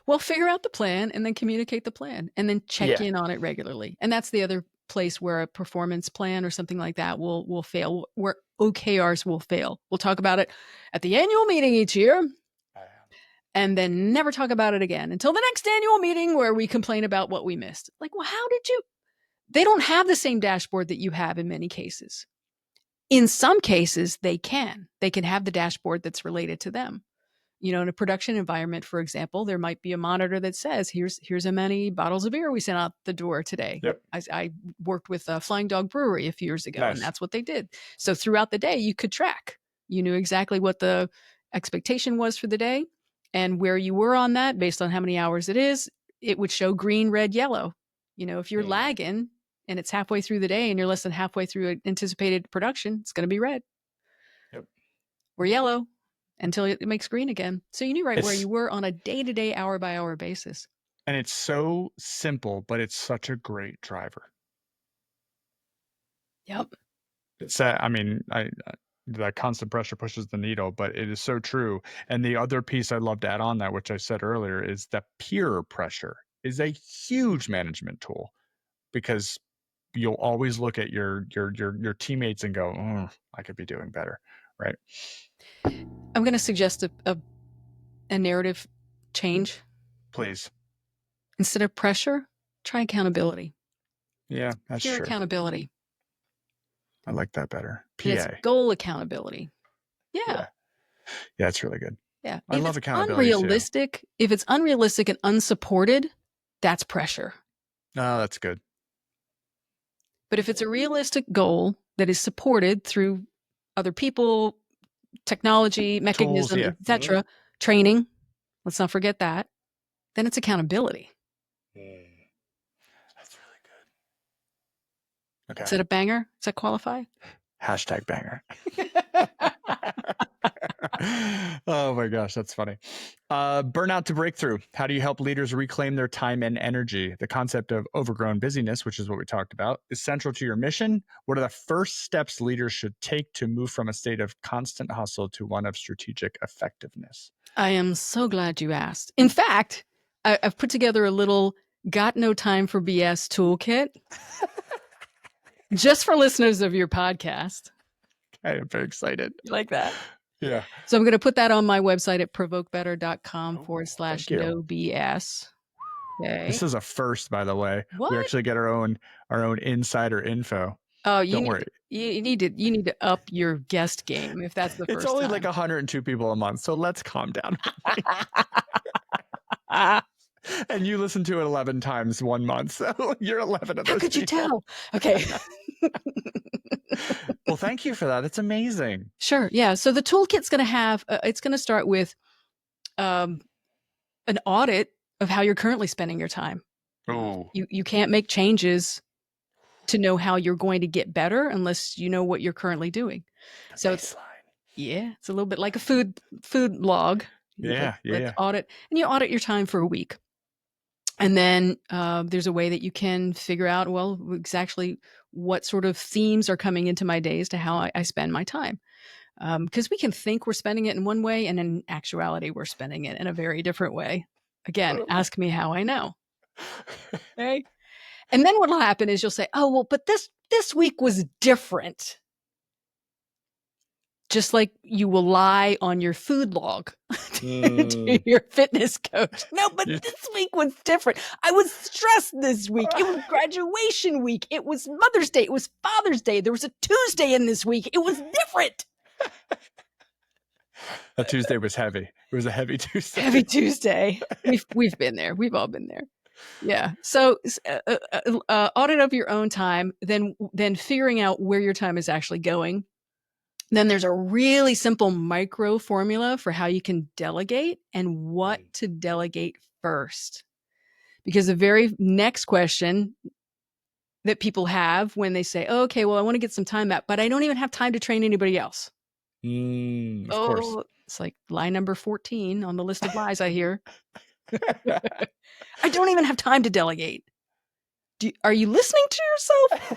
Well, figure out the plan and then communicate the plan and then check in on it regularly. And that's the other place where a performance plan or something like that will fail, where OKRs will fail. We'll talk about it at the annual meeting each year and then never talk about it again until the next annual meeting where we complain about what we missed. Like, well, how did you? They don't have the same dashboard that you have in many cases. In some cases, they can have the dashboard that's related to them. In a production environment, for example, there might be a monitor that says, here's how many bottles of beer we sent out the door today. Yep. I worked with a Flying Dog Brewery a few years ago, nice. And that's what they did. So throughout the day, you could track. You knew exactly what the expectation was for the day and where you were on that based on how many hours it is. It would show green, red, yellow. If you're lagging and it's halfway through the day and you're less than halfway through anticipated production, it's going to be red. Yep. Or yellow. Until it makes green again. So you knew where you were on a day-to-day, hour-by-hour basis. And it's so simple, but it's such a great driver. Yep. It's that, that constant pressure pushes the needle, but it is so true. And the other piece I'd love to add on that, which I said earlier, is that peer pressure is a huge management tool, because you'll always look at your teammates and go, I could be doing better, right? I'm going to suggest a narrative change. Please. Instead of pressure, try accountability. Yeah, that's Pure true. accountability. I like that better. And it's PA. goal accountability. Yeah. Yeah. Yeah, it's really good. Yeah. I If love it's accountability too. if it's unrealistic and unsupported, that's pressure. Oh, that's good. But if it's a realistic goal that is supported through other people, technology, Tools, mechanism, yeah. etc., training, let's not forget that, then it's accountability. That's really good. Okay. Is it a banger? Does that qualify? Hashtag banger. Oh my gosh, that's funny. Burnout to breakthrough. How do you help leaders reclaim their time and energy? The concept of overgrown busyness, which is what we talked about, is central to your mission. What are the first steps leaders should take to move from a state of constant hustle to one of strategic effectiveness? I am so glad you asked. In fact, I've put together a little Got No Time for BS toolkit just for listeners of your podcast. I am very excited. You like that? Yeah. So I'm going to put that on my website at provokebetter.com Thank you. / no BS. Okay. This is a first, by the way. What? We actually get our own insider info. Oh, Don't worry. You need to up your guest game if that's the first It's only time. like 102 people a month, so let's calm down. And you listen to it 11 times 1 month, so you're 11 of those. How could you people. tell? Okay. Well, thank you for that. It's amazing. Sure. Yeah. So the toolkit's going to have, it's going to start with an audit of how you're currently spending your time. Oh, You can't make changes to know how you're going to get better unless you know what you're currently doing. So it's a little bit like a food log. Yeah. Let's audit, and you audit your time for a week. And then there's a way that you can figure out, well, exactly what sort of themes are coming into my days to how I spend my time. Because we can think we're spending it in one way, and in actuality, we're spending it in a very different way. Again, ask me how I know. Okay. And then what'll happen is you'll say, oh, well, but this week was different. Just like you will lie on your food log to your fitness coach. No, but this week was different. I was stressed this week. It was graduation week. It was Mother's Day. It was Father's Day. There was a Tuesday in this week. It was different. That Tuesday was heavy. It was a heavy Tuesday. Heavy Tuesday. We've been there. We've all been there. Yeah. So audit of your own time, then figuring out where your time is actually going. Then there's a really simple micro formula for how you can delegate and what to delegate first. Because the very next question that people have when they say, oh, okay, well, I want to get some time out, but I don't even have time to train anybody else. Of course. It's like lie number 14 on the list of lies I hear. I don't even have time to delegate. Are you listening to yourself?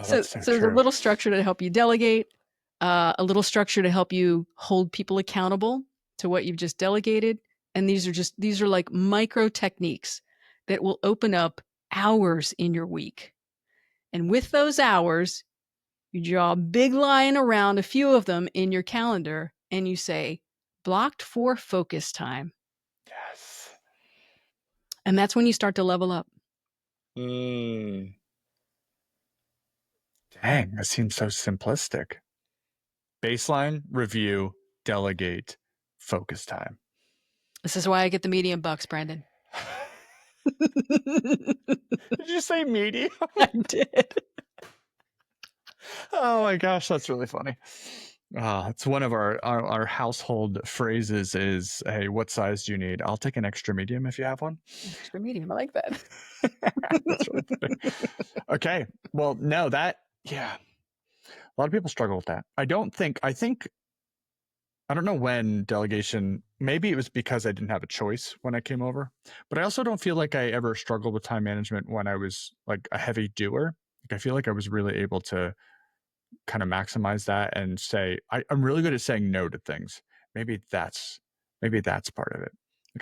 So there's a little structure to help you delegate, a little structure to help you hold people accountable to what you've just delegated. And these are like micro techniques that will open up hours in your week. And with those hours, you draw a big line around a few of them in your calendar and you say, blocked for focus time. Yes. And that's when you start to level up. Dang, that seems so simplistic. Baseline, review, delegate, focus time. This is why I get the medium bucks, Brandon. Did you say medium? I did. Oh my gosh, that's really funny. It's one of our household phrases is, hey, what size do you need? I'll take an extra medium if you have one. Extra medium. I like that. That's really funny. Okay. Well, no, a lot of people struggle with that. I don't know when delegation, maybe it was because I didn't have a choice when I came over, but I also don't feel like I ever struggled with time management when I was like a heavy doer. Like I feel like I was really able to kind of maximize that and say, I'm really good at saying no to things. Maybe that's part of it.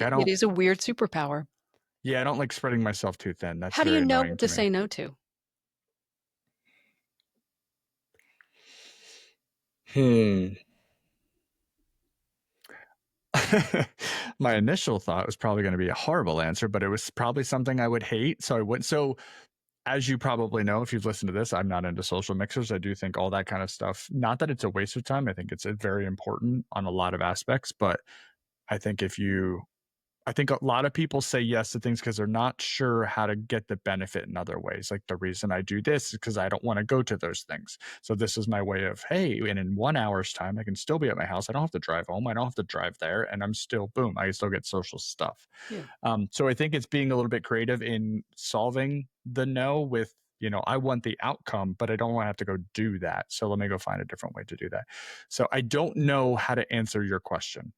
Like It is a weird superpower. Yeah, I don't like spreading myself too thin. That's how do you know what to say no to? My initial thought was probably going to be a horrible answer, but it was probably something I would hate. So I wouldn't. So as you probably know, if you've listened to this, I'm not into social mixers. I do think all that kind of stuff, not that it's a waste of time. I think it's very important on a lot of aspects, but I think I think a lot of people say yes to things because they're not sure how to get the benefit in other ways. Like the reason I do this is because I don't want to go to those things. So this is my way of, hey, and in 1 hour's time, I can still be at my house. I don't have to drive home. I don't have to drive there. And I'm still, boom, I can still get social stuff. Yeah. So I think it's being a little bit creative in solving the no with, I want the outcome, but I don't want to have to go do that. So let me go find a different way to do that. So I don't know how to answer your question.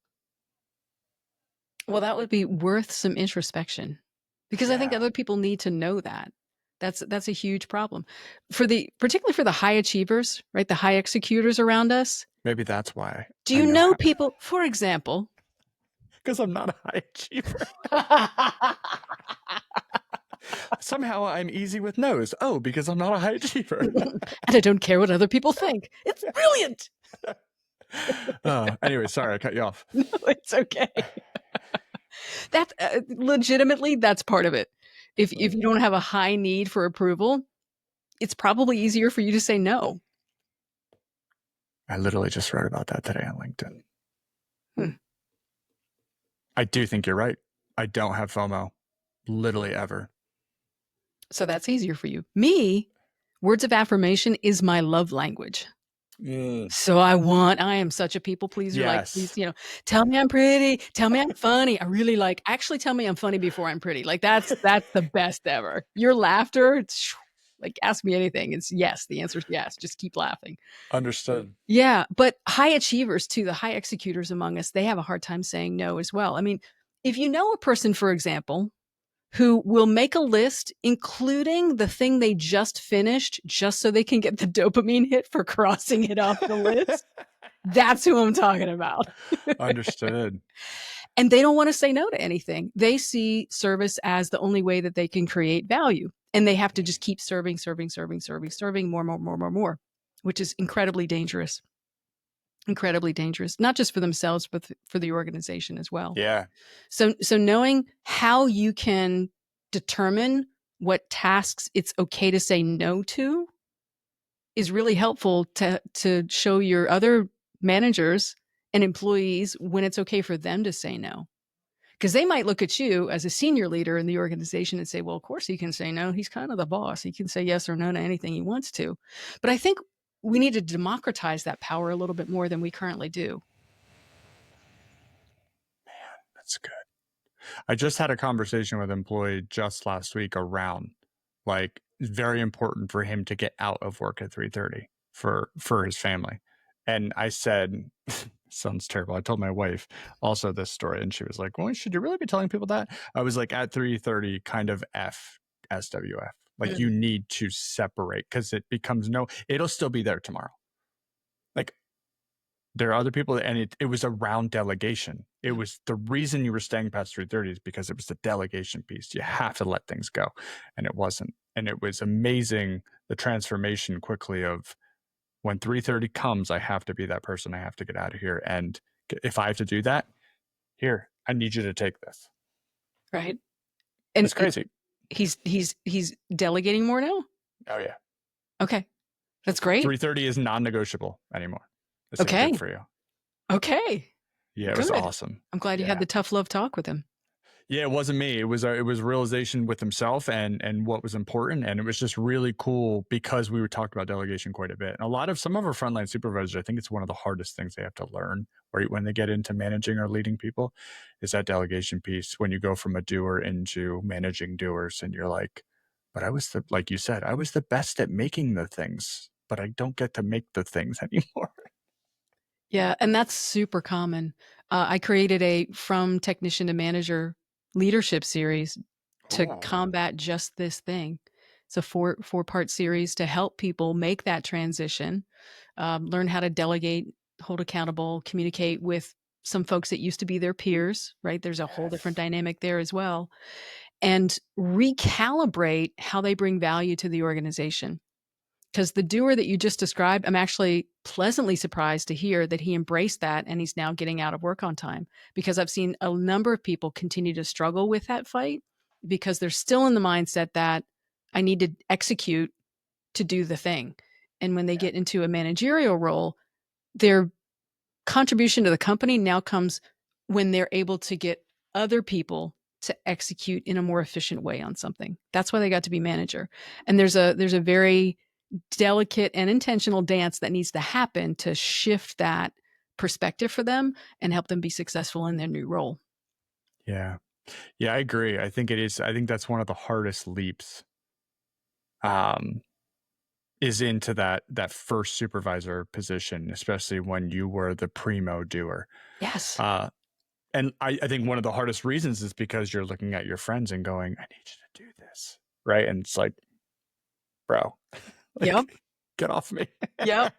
Well, that would be worth some introspection, because I think Yeah. other people need to know that. That's a huge problem particularly for the high achievers, right? The high executors around us. Maybe that's why Do I you know know how, people, for example, because I'm not a high achiever. Somehow I'm easy with no's. Oh, because I'm not a high achiever. and I don't care what other people think. It's brilliant. Anyway, sorry, I cut you off. No, it's okay. That legitimately, that's part of it. If you don't have a high need for approval, it's probably easier for you to say no. I literally just wrote about that today on LinkedIn. Hmm. I do think you're right. I don't have FOMO, literally ever. So that's easier for you. Me, words of affirmation is my love language. So I am such a people pleaser. Like, Yes. please, tell me I'm pretty, tell me I'm funny. I really actually tell me I'm funny before I'm pretty. Like that's the best ever. Your laughter, it's like, ask me anything. It's yes. The answer is yes. Just keep laughing. Understood. Yeah. But high achievers too, the high executors among us, they have a hard time saying no as well. I mean, if you know a person, for example, who will make a list, including the thing they just finished, just so they can get the dopamine hit for crossing it off the list. That's who I'm talking about. Understood. And they don't want to say no to anything. They see service as the only way that they can create value. And they have to just keep serving more, which is incredibly dangerous. Incredibly dangerous, not just for themselves, but for the organization as well. Yeah. So knowing how you can determine what tasks it's okay to say no to is really helpful to show your other managers and employees when it's okay for them to say no. Because they might look at you as a senior leader in the organization and say, well, of course he can say no. He's kind of the boss. He can say yes or no to anything he wants to. But I think we need to democratize that power a little bit more than we currently do. Man, that's good. I just had a conversation with an employee just last week around very important for him to get out of work at 3:30 for his family. And I said, sounds terrible. I told my wife also this story, and she was like, well, should you really be telling people that? I was like, at 3:30, kind of SWF. Like, you need to separate, because it becomes it'll still be there tomorrow. Like, there are other people, and it was around delegation. It was the reason you were staying past 3:30 is because it was the delegation piece. You have to let things go. And it wasn't. And it was amazing, the transformation quickly of, when 3:30 comes, I have to be that person. I have to get out of here. And if I have to do that, here, I need you to take this. Right. And it's crazy. He's delegating more now? Oh, yeah. Okay. That's great. 3:30 is non-negotiable anymore. It's okay. Good for you. Okay. Yeah, it was awesome. I'm glad you had the tough love talk with him. Yeah, it wasn't me. It was realization with himself and what was important. And it was just really cool because we were talking about delegation quite a bit. And some of our frontline supervisors, I think it's one of the hardest things they have to learn, right, when they get into managing or leading people, is that delegation piece. When you go from a doer into managing doers, and you're like, but like you said, I was the best at making the things, but I don't get to make the things anymore. Yeah, and that's super common. I created a From Technician to Manager leadership series to combat just this thing. It's a four-part series to help people make that transition, learn how to delegate, hold accountable, communicate with some folks that used to be their peers, right? There's a whole different dynamic there as well. And recalibrate how they bring value to the organization. Because the doer that you just described, I'm actually pleasantly surprised to hear that he embraced that and he's now getting out of work on time, because I've seen a number of people continue to struggle with that fight because they're still in the mindset that I need to execute to do the thing. And when they get into a managerial role, their contribution to the company now comes when they're able to get other people to execute in a more efficient way on something. That's why they got to be manager. And there's a very delicate and intentional dance that needs to happen to shift that perspective for them and help them be successful in their new role. Yeah. Yeah, I agree. I think it is. I think that's one of the hardest leaps is into that first supervisor position, especially when you were the primo doer. Yes. And I think one of the hardest reasons is because you're looking at your friends and going, I need you to do this. Right. And it's like, bro, like, Yep. get off me. Yep.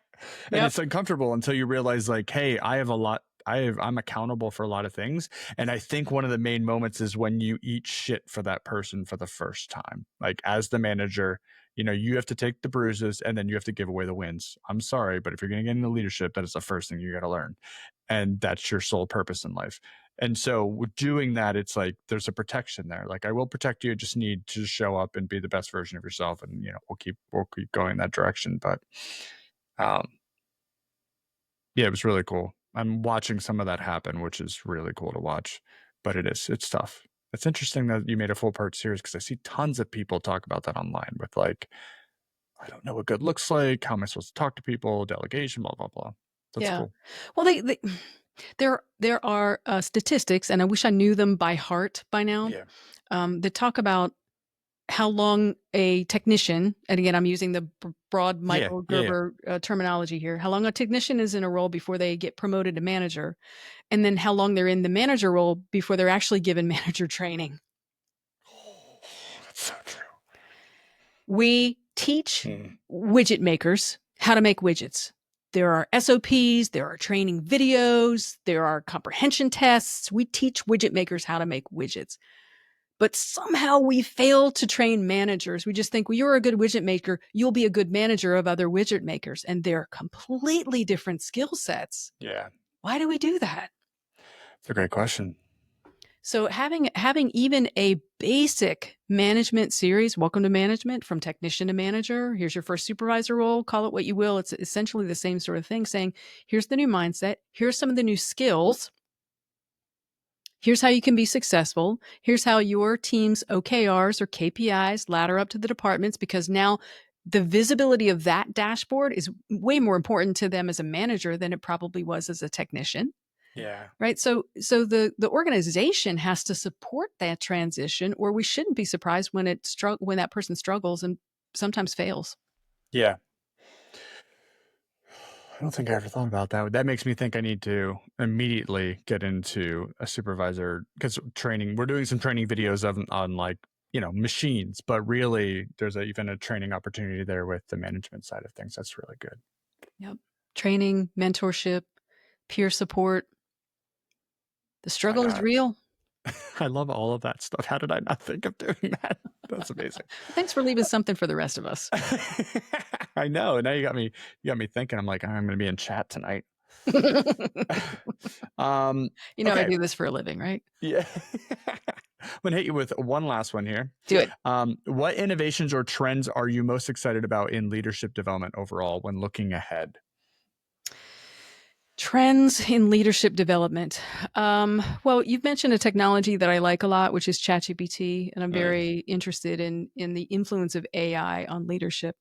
And it's uncomfortable until you realize, like, hey, I'm accountable for a lot of things. And I think one of the main moments is when you eat shit for that person for the first time. Like, as the manager, you have to take the bruises and then you have to give away the wins. I'm sorry, but if you're going to get into leadership, that is the first thing you got to learn. And that's your sole purpose in life. And so with doing that, it's like there's a protection there. Like, I will protect you. Just need to show up and be the best version of yourself. And we'll keep going that direction. But yeah, it was really cool. I'm watching some of that happen, which is really cool to watch. But it's tough. It's interesting that you made a full part series, because I see tons of people talk about that online with, like, I don't know what good looks like. How am I supposed to talk to people? Delegation, blah, blah, blah. That's cool. Well, there are statistics, and I wish I knew them by heart by now, that talk about how long a technician, and again, I'm using the broad Michael Gerber terminology here, how long a technician is in a role before they get promoted to manager, and then how long they're in the manager role before they're actually given manager training. Oh, that's so true. We teach widget makers how to make widgets. There are SOPs, there are training videos, there are comprehension tests. We teach widget makers how to make widgets. But somehow we fail to train managers. We just think, well, you're a good widget maker, you'll be a good manager of other widget makers. And they're completely different skill sets. Yeah. Why do we do that? It's a great question. So having even a basic management series, Welcome to Management, from technician to manager, here's your first supervisor role, call it what you will. It's essentially the same sort of thing, saying, here's the new mindset, here's some of the new skills, here's how you can be successful, here's how your team's OKRs or KPIs ladder up to the departments, because now the visibility of that dashboard is way more important to them as a manager than it probably was as a technician. Yeah. Right. So the organization has to support that transition, or we shouldn't be surprised when when that person struggles and sometimes fails. Yeah. I don't think I ever thought about that. That makes me think I need to immediately get into a supervisor, because training, we're doing some training videos on like, machines, but really there's even a training opportunity there with the management side of things. That's really good. Yep. Training, mentorship, peer support. The struggle is real. I love all of that stuff. How did I not think of doing that? That's amazing. Thanks for leaving something for the rest of us. I know. Now you got me thinking. I'm like, I'm going to be in chat tonight. I do this for a living, right? Yeah. I'm going to hit you with one last one here. Do it. What innovations or trends are you most excited about in leadership development overall when looking ahead? Trends in leadership development. Well, you've mentioned a technology that I like a lot, which is ChatGPT, and I'm very interested in the influence of AI on leadership.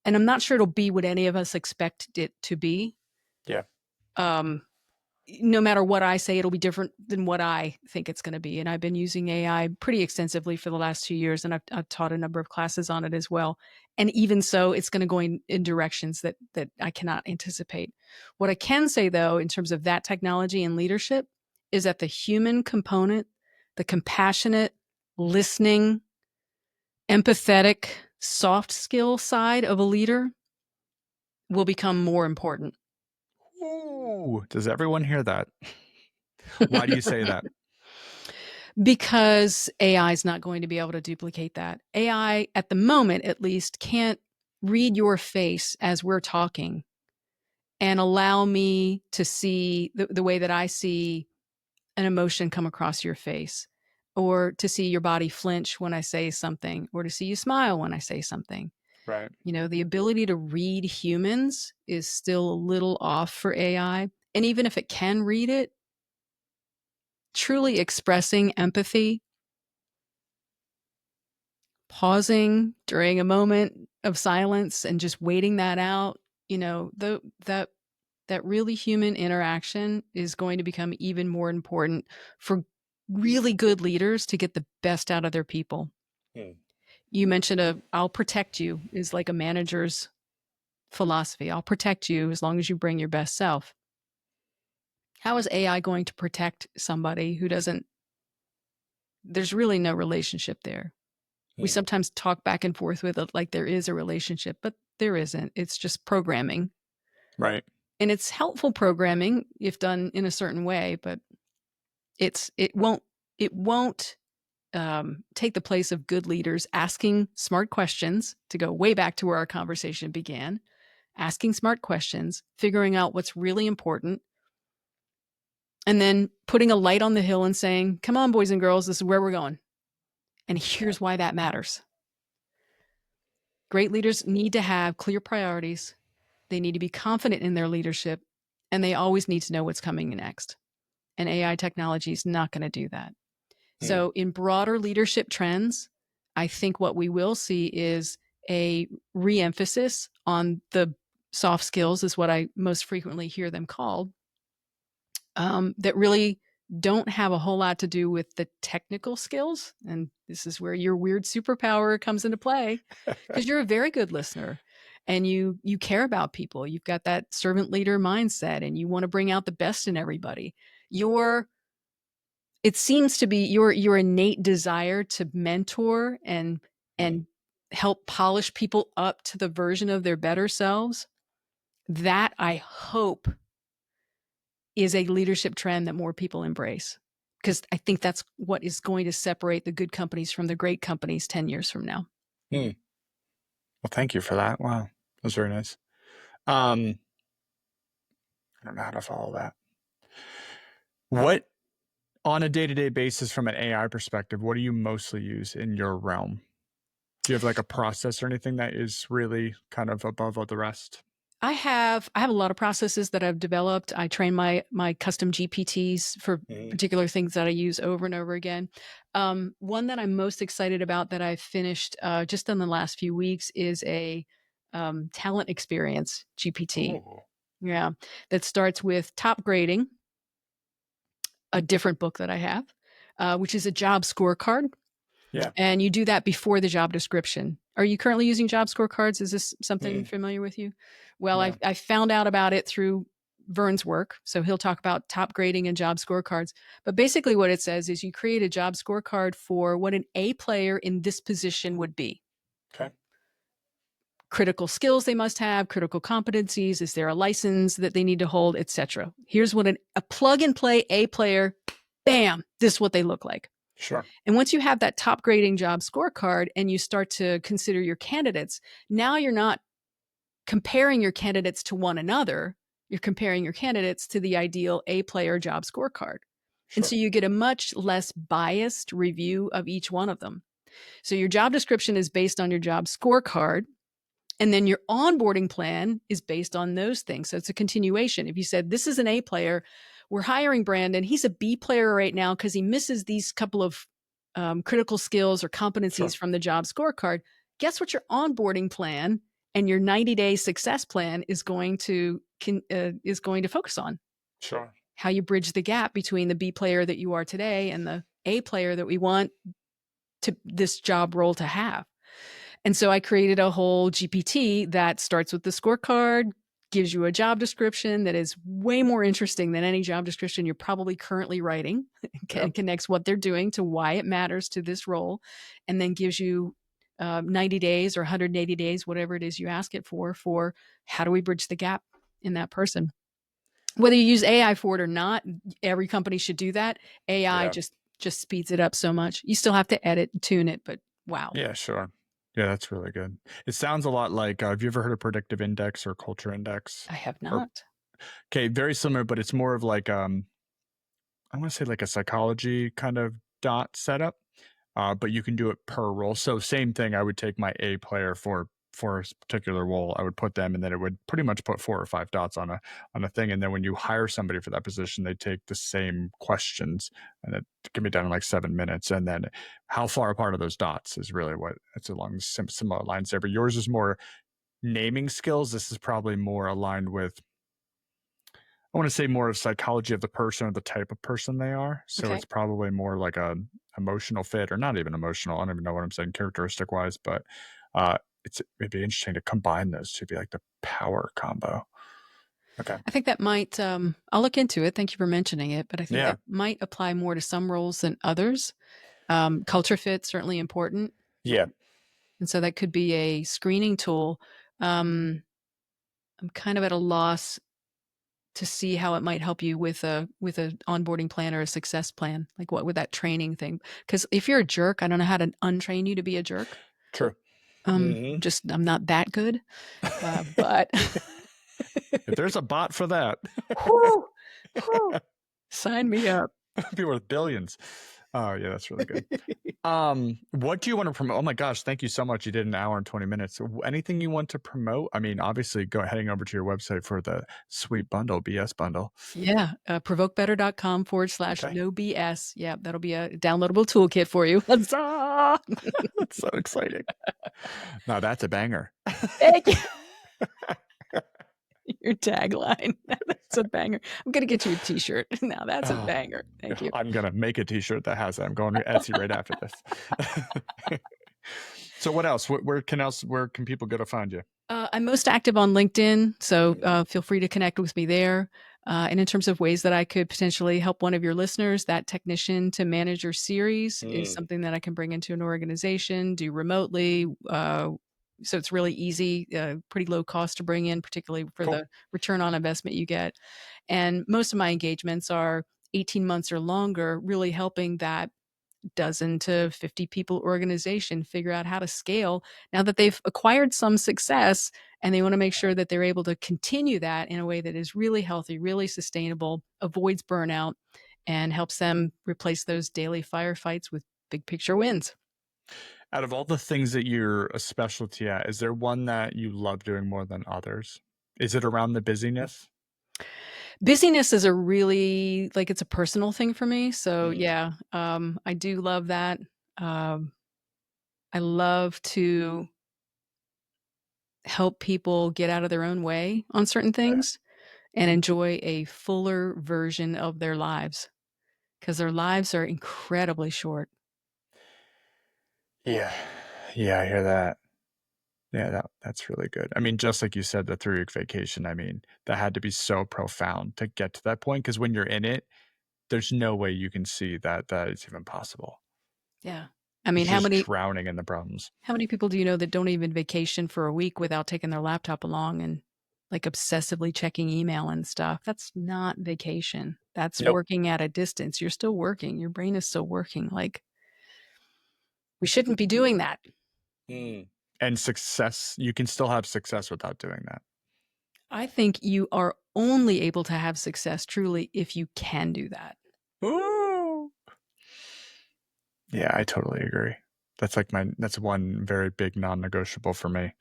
And I'm not sure it'll be what any of us expect it to be. Yeah. No matter what I say, it'll be different than what I think it's going to be. And I've been using AI pretty extensively for the last 2 years, and I've taught a number of classes on it as well. And even so, it's going to go in directions that I cannot anticipate. What I can say, though, in terms of that technology and leadership, is that the human component, the compassionate, listening, empathetic, soft skill side of a leader will become more important. Ooh, does everyone hear that? Why do you say that? Because AI is not going to be able to duplicate that. AI, at the moment at least, can't read your face as we're talking and allow me to see the way that I see an emotion come across your face, or to see your body flinch when I say something, or to see you smile when I say something. Right. The ability to read humans is still a little off for AI. And even if it can read it, truly expressing empathy, pausing during a moment of silence and just waiting that out, that really human interaction is going to become even more important for really good leaders to get the best out of their people. You mentioned I'll protect you is like a manager's philosophy. I'll protect you as long as you bring your best self. How is AI going to protect somebody who doesn't? There's really no relationship there. We sometimes talk back and forth with it like there is a relationship, but there isn't. It's just programming. Right. And it's helpful programming if done in a certain way, but it won't take the place of good leaders asking smart questions, to go way back to where our conversation began, asking smart questions, figuring out what's really important, and then putting a light on the hill and saying, come on, boys and girls, this is where we're going. And here's why that matters. Great leaders need to have clear priorities. They need to be confident in their leadership, and they always need to know what's coming next. And AI technology is not going to do that. So in broader leadership trends, I think what we will see is a re-emphasis on the soft skills, is what I most frequently hear them called, that really don't have a whole lot to do with the technical skills. And this is where your weird superpower comes into play, because you're a very good listener and you care about people. You've got that servant leader mindset and you want to bring out the best in everybody. It seems to be your innate desire to mentor and help polish people up to the version of their better selves. That, I hope, is a leadership trend that more people embrace, because I think that's what is going to separate the good companies from the great companies 10 years from now. Well, thank you for that. Wow. That was very nice. I don't know how to follow that. What, on a day-to-day basis from an AI perspective, what do you mostly use in your realm? Do you have like a process or anything that is really kind of above all the rest? I have a lot of processes that I've developed. I train my custom GPTs for particular things that I use over and over again. One that I'm most excited about that I've finished just in the last few weeks is a talent experience GPT. Oh. Yeah, that starts with top grading, a different book that I have, which is a job scorecard. Yeah. And you do that before the job description. Are you currently using job scorecards? Is this something familiar with you? Well, No. I found out about it through Vern's work. So he'll talk about top grading and job scorecards. But basically what it says is you create a job scorecard for what an A player in this position would be. Okay. Critical skills they must have, critical competencies, is there a license that they need to hold, etc. Here's what a plug and play A player, bam, this is what they look like. Sure. And once you have that top grading job scorecard and you start to consider your candidates, now you're not comparing your candidates to one another. You're comparing your candidates to the ideal A player job scorecard. Sure. And so you get a much less biased review of each one of them. So your job description is based on your job scorecard. And then your onboarding plan is based on those things. So it's a continuation. If you said, this is an A player, we're hiring Brandon. He's a B player right now because he misses these couple of critical skills or competencies from the job scorecard. Guess what your onboarding plan and your 90-day success plan is going to focus on? Sure. How you bridge the gap between the B player that you are today and the A player that we want to this job role to have. And so I created a whole GPT that starts with the scorecard, gives you a job description that is way more interesting than any job description you're probably currently writing, and connects what they're doing to why it matters to this role, and then gives you 90 days or 180 days, whatever it is you ask it for how do we bridge the gap in that person. Whether you use AI for it or not, every company should do that. AI just speeds it up so much. You still have to edit and tune it, but wow. Yeah, sure. Yeah, that's really good. It sounds a lot like, have you ever heard of predictive index or culture index? I have Or not. okay, very similar, but it's more of like I want to say like a psychology kind of dot setup. But you can do it per role. So same thing. I would take my A player for a particular role. I would put them, and then it would pretty much put 4 or 5 dots on a thing. And then when you hire somebody for that position, they take the same questions, and it can be done in like 7 minutes. And then how far apart are those dots is really what it's along similar lines there. But yours is more naming skills. This is probably more aligned with, I want to say, more of psychology of the person or the type of person they are. So Okay. it's probably more like a emotional fit, or not even emotional. I don't even know what I'm saying characteristic wise, but it'd be interesting to combine those to be like the power combo. Okay. I think that might, I'll look into it. Thank you for mentioning it, but I think Yeah. that might apply more to some roles than others. Culture fit, certainly important. Yeah. And so that could be a screening tool. Um, I'm kind of at a loss to see how it might help you with a onboarding plan or a success plan. Like what with that training thing? Because if you're a jerk, I don't know how to untrain you to be a jerk. True. Hmm. Just I'm not that good. But If there's a bot for that, whew, whew, sign me up. it'd be worth billions. Oh yeah, that's really good. What do you want to promote? Oh my gosh, thank you so much. You did an hour and 20 minutes. Anything you want to promote? I mean, obviously heading over to your website for the sweet bundle, BS bundle. Yeah, provokebetter.com Okay. /no BS. Yeah, that'll be a downloadable toolkit for you. Huzzah! That's so exciting. Now that's a banger. Thank you. Your tagline. That's a banger. I'm going to get you a t-shirt. Now that's a Oh, banger. Thank you. I'm going to make a t-shirt that has it. I'm going to Etsy right after this. So what else? Where can people go to find you? I'm most active on LinkedIn, so feel free to connect with me there. And in terms of ways that I could potentially help one of your listeners, that technician to manage your series is something that I can bring into an organization, do remotely. So it's really easy, pretty low cost to bring in, particularly for Cool. the return on investment you get. And most of my engagements are 18 months or longer, really helping that dozen to 50 people organization figure out how to scale now that they've acquired some success, and they want to make sure that they're able to continue that in a way that is really healthy, really sustainable, avoids burnout, and helps them replace those daily firefights with big picture wins. Out of all the things that you're a specialty at, is there one that you love doing more than others? Is it around the busyness? Busyness is a really like it's a personal thing for me. So Mm, yeah, I do love that. Um, I love to help people get out of their own way on certain yeah. things and enjoy a fuller version of their lives because their lives are incredibly short. Yeah. Yeah, I hear that. Yeah, that's really good. I mean, just like you said, the 3-week vacation, I mean, that had to be so profound to get to that point, because when you're in it, there's no way you can see that it's even possible. Yeah. I You're mean, how just many drowning in the problems. how many people do you know that don't even vacation for a week without taking their laptop along and like obsessively checking email and stuff? That's not vacation. That's Nope. working at a distance. You're still working. Your brain is still working. Like we shouldn't be doing that. Mm. And success, you can still have success without doing that. I think you are only able to have success truly if you can do that. Ooh. Yeah, I totally agree. That's one very big non-negotiable for me.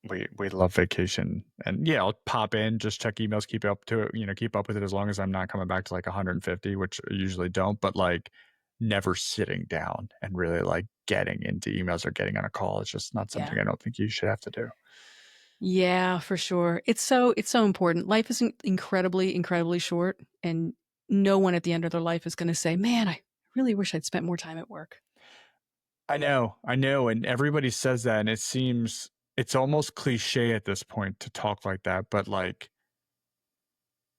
We love vacation, and yeah, I'll pop in, just check emails, keep up to it, keep up with it as long as I'm not coming back to like 150, which I usually don't, but like never sitting down and really like getting into emails or getting on a call. It's just not Yeah. something I don't think you should have to do. Yeah, for sure. It's so important. Life is incredibly, incredibly short, and no one at the end of their life is going to say, "Man, I really wish I'd spent more time at work." I know, and everybody says that, and it's almost cliche at this point to talk like that, but like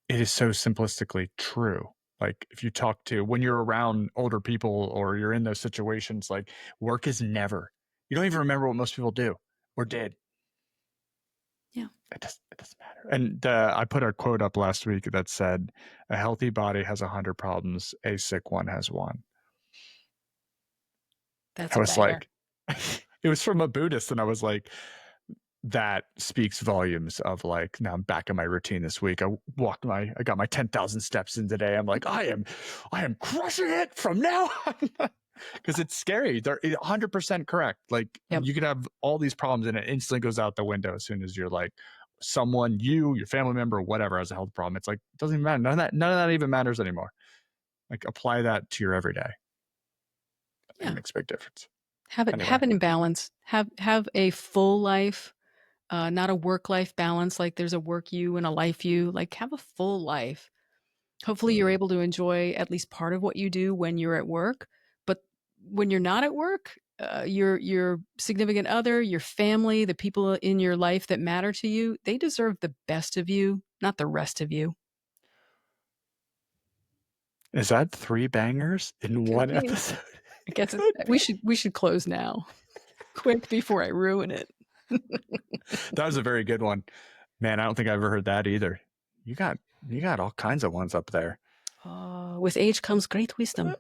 it is so simplistically true. Like if you talk to when you're around older people or you're in those situations, like work is never. You don't even remember what most people do or did. Yeah, It doesn't matter. And I put a quote up last week that said, "A healthy body has 100 problems. A sick one has one." that's I a was banger. like, It was from a Buddhist, and I was like, that speaks volumes of like, now I'm back in my routine this week. I got my 10,000 steps in today. I'm like, I am crushing it from now on. Because it's scary. They're 100% correct. Like Yep. you could have all these problems and it instantly goes out the window as soon as you're like someone, your family member, whatever, has a health problem. It's like, it doesn't even matter. None of that even matters anymore. Like apply that to your everyday. Yeah. It makes a big difference. Have it in balance. Have a full life, not a work-life balance. Like there's a work you and a life you. Like have a full life. Hopefully you're able to enjoy at least part of what you do when you're at work. But when you're not at work, your significant other, your family, the people in your life that matter to you, they deserve the best of you, not the rest of you. Is that 3 bangers in one episode? I guess we should close now. Quick before I ruin it. That was a very good one. Man, I don't think I've ever heard that either. You got all kinds of ones up there. With age comes great wisdom.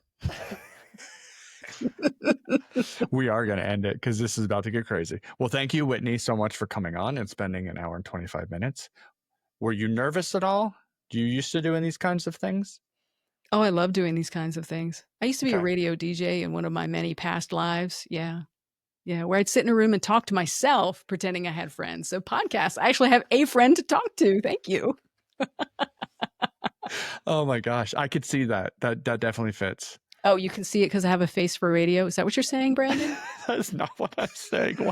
We are going to end it because this is about to get crazy. Well, thank you, Whitney, so much for coming on and spending an hour and 25 minutes. Were you nervous at all? Do you used to doing these kinds of things? Oh, I love doing these kinds of things. I used to be a radio DJ in one of my many past lives. Yeah. Yeah, where I'd sit in a room and talk to myself, pretending I had friends. So podcasts, I actually have a friend to talk to. Thank you. Oh my gosh, I could see that. That definitely fits. Oh, you can see it because I have a face for radio. Is that what you're saying, Brandon? That's not what I'm saying.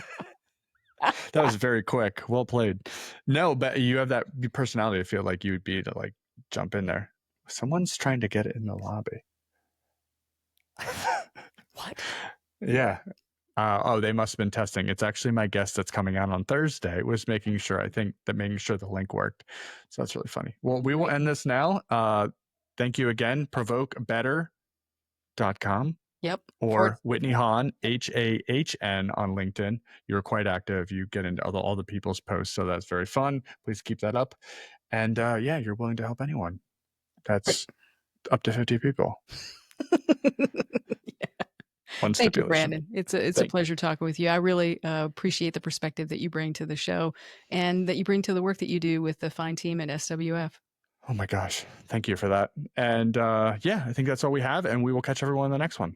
That was very quick. Well played. No, but you have that personality. I feel like you would be to like jump in there. Someone's trying to get it in the lobby. What? Yeah. They must have been testing. It's actually my guest that's coming out on Thursday was making sure the link worked. So that's really funny. Well, we will end this now. Thank you again. provokebetter.com. Yep. Or Whitney Hahn, HAHN on LinkedIn. You're quite active. You get into all the people's posts. So that's very fun. Please keep that up. And yeah, you're willing to help anyone. That's up to 50 people. Thank you, Brandon. It's a pleasure talking with you. I really appreciate the perspective that you bring to the show and that you bring to the work that you do with the fine team at SWF. Oh my gosh. Thank you for that. And yeah, I think that's all we have. And we will catch everyone in the next one.